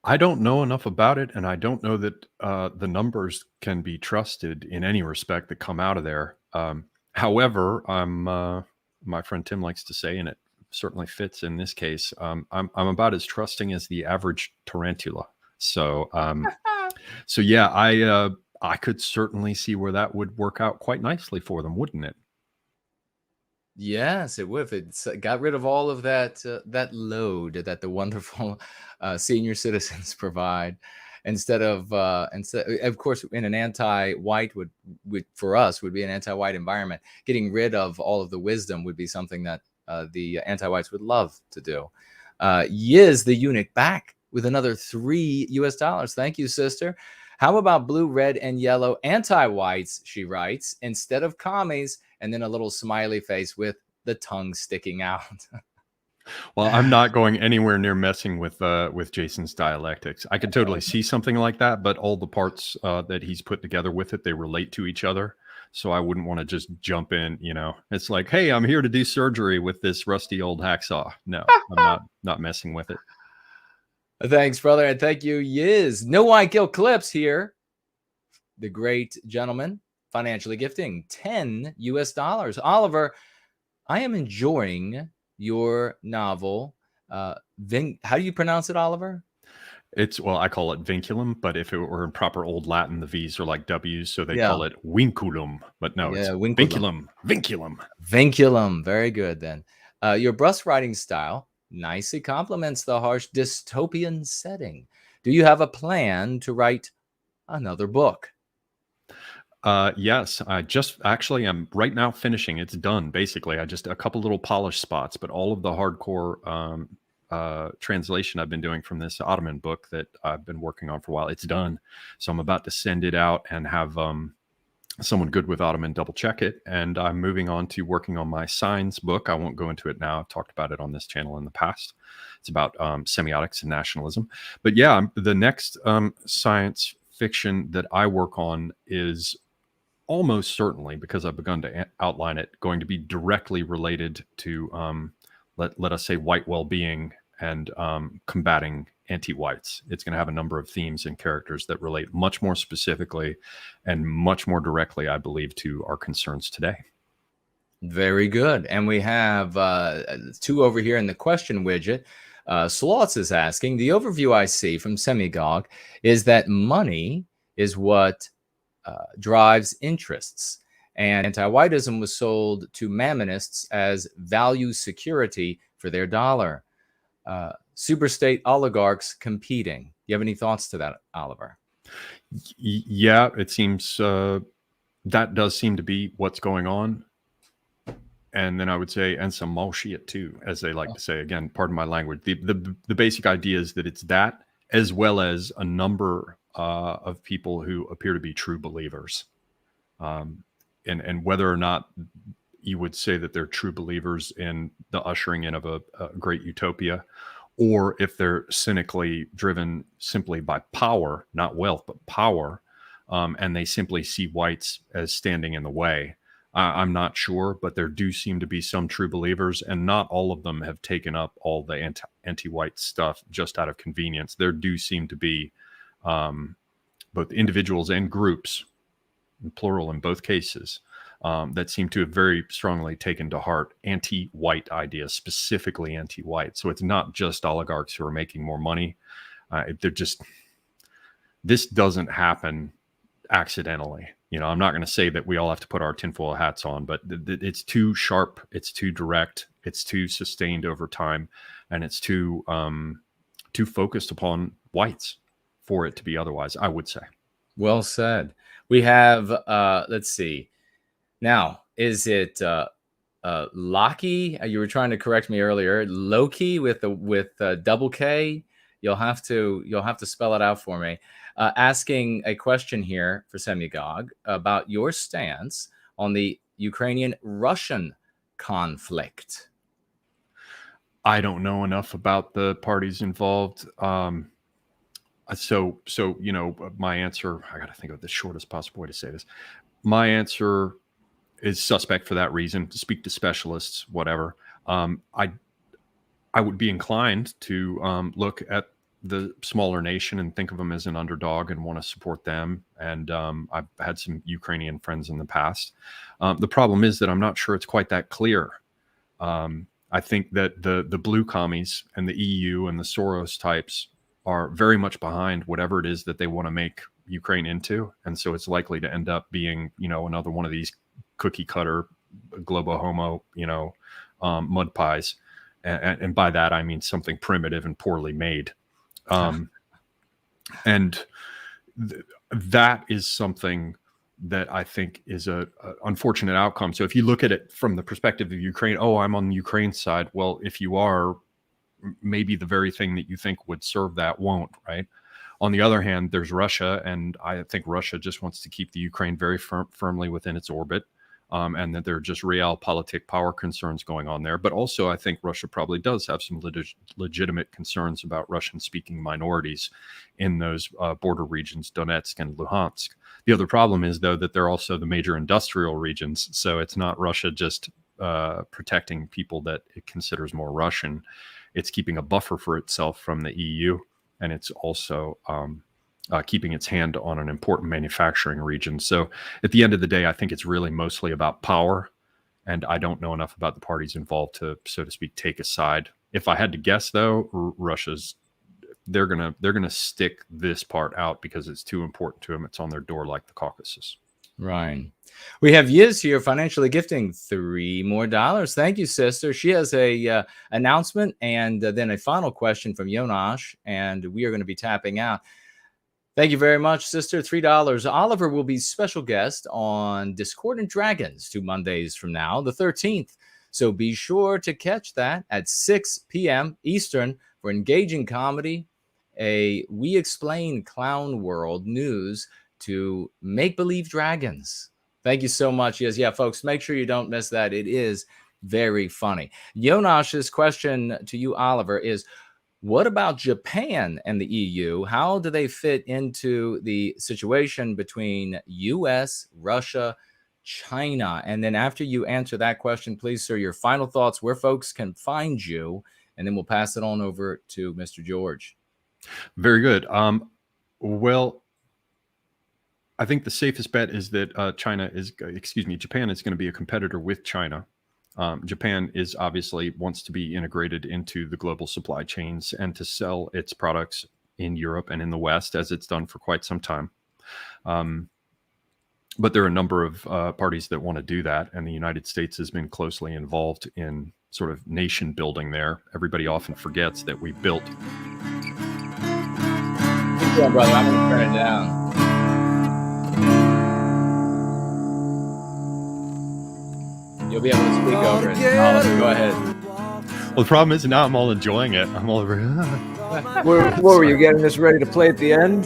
I don't know enough about it, and I don't know that the numbers can be trusted in any respect that come out of there. However, my friend Tim likes to say, and it certainly fits in this case, I'm about as trusting as the average tarantula. So, so yeah, I could certainly see where that would work out quite nicely for them, wouldn't it? Yes, it would. If it got rid of all of that that load that the wonderful senior citizens provide. instead of course, in an anti-white would for us would be an anti-white environment. Getting rid of all of the wisdom would be something that the anti-whites would love to do. Yiz the eunuch back with another $3. Thank you, sister. How about blue, red, and yellow anti-whites, she writes, instead of commies, and then a little smiley face with the tongue sticking out. Well, I'm not going anywhere near messing with Jason's dialectics. I could totally see something like that, but all the parts that he's put together with it, they relate to each other. So I wouldn't want to just jump in, It's like, hey, I'm here to do surgery with this rusty old hacksaw. No, I'm not messing with it. Thanks, brother, and thank you, Yiz. No White Guilt Clips here. The great gentleman financially gifting $10. Oliver, I am enjoying your novel. How do you pronounce it, Oliver? I call it vinculum, but if it were in proper old Latin, the V's are like W's, so they call it vinculum. But no, it's vinculum. Vinculum. Very good, then. Your brusque writing style nicely complements the harsh dystopian setting. Do you have a plan to write another book? Yes, I'm right now finishing. It's done, basically. I just a couple little polish spots, but all of the hardcore translation I've been doing from this Ottoman book that I've been working on for a while, it's done. So I'm about to send it out and have someone good with Ottoman double check it. And I'm moving on to working on my signs book. I won't go into it now. I've talked about it on this channel in the past. It's about semiotics and nationalism. But yeah, the next science fiction that I work on is almost certainly, because I've begun to outline it, going to be directly related to, let us say, white well-being and combating anti-whites. It's going to have a number of themes and characters that relate much more specifically and much more directly, I believe, to our concerns today. Very good. And we have two over here in the question widget. Slots is asking, the overview I see from Semiogogue is that money is what drives interests. And anti-whiteism was sold to mammonists as value security for their dollar. Superstate oligarchs competing. You have any thoughts to that, Oliver? Yeah, it seems that does seem to be what's going on. And then I would say, and some bullshit too, as they like to say. Again, pardon my language. The basic idea is that it's that, as well as a number of people who appear to be true believers. And whether or not you would say that they're true believers in the ushering in of a great utopia, or if they're cynically driven simply by power, not wealth, but power, and they simply see whites as standing in the way. I'm not sure, but there do seem to be some true believers, and not all of them have taken up all the anti-white stuff just out of convenience. There do seem to be both individuals and groups, plural in both cases, that seem to have very strongly taken to heart anti-white ideas, specifically anti-white. So it's not just oligarchs who are making more money. This doesn't happen accidentally. I'm not going to say that we all have to put our tinfoil hats on, but it's too sharp, it's too direct, it's too sustained over time, and it's too focused upon whites for it to be otherwise, I would say. Well said. We have, let's see. Now, is it Loki? You were trying to correct me earlier. Loki with double K. You'll have to spell it out for me. Asking a question here for Semiogogue about your stance on the Ukrainian-Russian conflict. I don't know enough about the parties involved. So my answer, I got to think of the shortest possible way to say this. My answer is suspect for that reason. To speak to specialists, whatever. I would be inclined to look at the smaller nation and think of them as an underdog and want to support them. And I've had some Ukrainian friends in the past. The problem is that I'm not sure it's quite that clear. I think that the blue commies and the EU and the Soros types are very much behind whatever it is that they want to make Ukraine into. And so it's likely to end up being, another one of these cookie cutter, globo homo, mud pies. And by that, I mean something primitive and poorly made. And that is something that I think is a unfortunate outcome. So if you look at it from the perspective of Ukraine, oh, I'm on the Ukraine side. Well, if you are, maybe the very thing that you think would serve that won't, right? On the other hand, there's Russia, and I think Russia just wants to keep the Ukraine very firmly within its orbit, and that there are just realpolitik power concerns going on there. But also, I think Russia probably does have some legitimate concerns about Russian-speaking minorities in those border regions, Donetsk and Luhansk. The other problem is, though, that they're also the major industrial regions, so it's not Russia just protecting people that it considers more Russian. It's keeping a buffer for itself from the EU, and it's also keeping its hand on an important manufacturing region. So at the end of the day, I think it's really mostly about power, and I don't know enough about the parties involved to, so to speak, take a side. If I had to guess, though, they're gonna stick this part out because it's too important to them. It's on their door like the Caucasus. Right. We have Yiz here financially gifting $3 more. Thank you, sister. She has a announcement and then a final question from Yonash, and we are going to be tapping out. Thank you very much, sister. $3. Oliver will be special guest on Discordant Dragons 2 Mondays from now, the 13th. So be sure to catch that at 6 p.m. Eastern for engaging comedy, a We Explain Clown World news to make-believe dragons. Thank you so much. Yes, yeah, folks, make sure you don't miss that. It is very funny. Jonash's question to you, Oliver, is what about Japan and the EU? How do they fit into the situation between US, Russia, China? And then after you answer that question, please, sir, your final thoughts, where folks can find you, and then we'll pass it on over to Mr. George. Very good. Well, I think the safest bet is that Japan is going to be a competitor with China. Japan is obviously wants to be integrated into the global supply chains and to sell its products in Europe and in the West, as it's done for quite some time. But there are a number of parties that want to do that, and the United States has been closely involved in sort of nation building there. Everybody often forgets that we built. Keep going, brother. I'm going to turn it down. You'll be able to speak over it. Oliver, go ahead. Well, the problem is now I'm all enjoying it. I'm all over. What were you getting this ready to play at the end?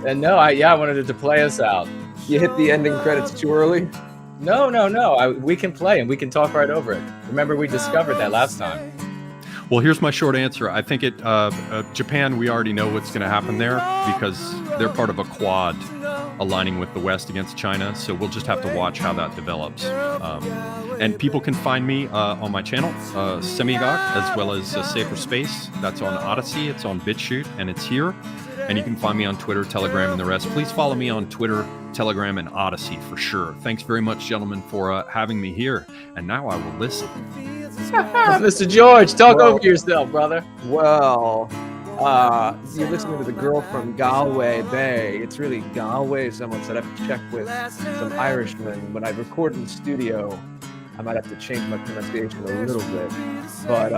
And no, I wanted it to play us out. You hit the ending credits too early? No. We can play and we can talk right over it. Remember, we discovered that last time. Well, here's my short answer. I think Japan, we already know what's going to happen there because they're part of a quad aligning with the West against China. So we'll just have to watch how that develops. And people can find me on my channel, Semiogogue, as well as Safer Space. That's on Odysee, it's on BitChute, and it's here. And you can find me on Twitter, Telegram, and the rest. Please follow me on Twitter, Telegram, and Odysee for sure. Thanks very much, gentlemen, for having me here. And now I will listen. Mr. George, talk over yourself, brother. Well, you're listening to the girl from Galway Bay. It's really Galway. Someone said I have to check with some Irishmen. When I record in the studio, I might have to change my pronunciation a little bit. But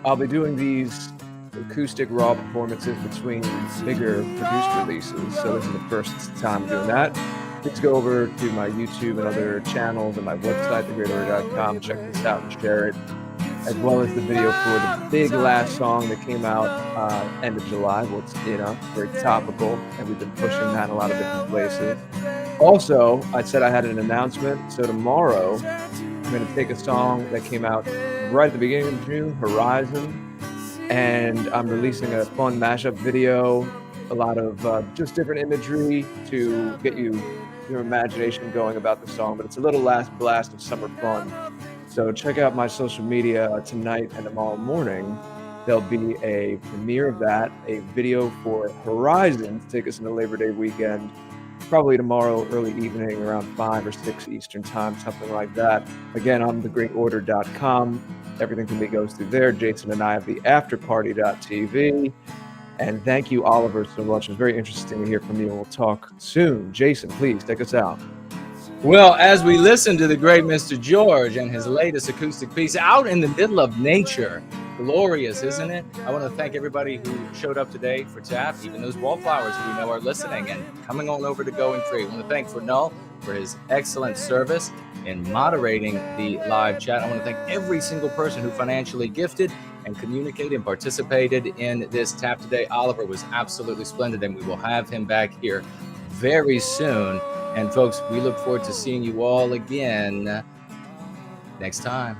I'll be doing these acoustic raw performances between bigger produced releases. So this is the first time doing that. Please go over to my YouTube and other channels and my website, thegreatorder.com. Check this out and share it, as well as the video for the big last song that came out end of July. Well, it's, very topical, and we've been pushing that in a lot of different places. Also, I said I had an announcement. So tomorrow, I'm going to take a song that came out right at the beginning of June, Horizon, and I'm releasing a fun mashup video, a lot of just different imagery to get your imagination going about the song, but it's a little last blast of summer fun. So check out my social media tonight and tomorrow morning. There'll be a premiere of that, a video for Horizon to take us into Labor Day weekend, probably tomorrow early evening around 5 or 6 Eastern time, something like that. Again, on thegreatorder.com. Everything for me goes through there. Jason and I have the afterparty.tv. And thank you, Oliver, so much. It was very interesting to hear from you, and we'll talk soon. Jason, please take us out. Well, as we listen to the great Mr. George and his latest acoustic piece, out in the middle of nature, glorious, isn't it? I want to thank everybody who showed up today for Tap, even those wallflowers who we know are listening and coming on over to Going Free. I want to thank Fernell for his excellent service in moderating the live chat. I want to thank every single person who financially gifted and communicated and participated in this Tap today. Oliver was absolutely splendid, and we will have him back here very soon. And folks, we look forward to seeing you all again next time.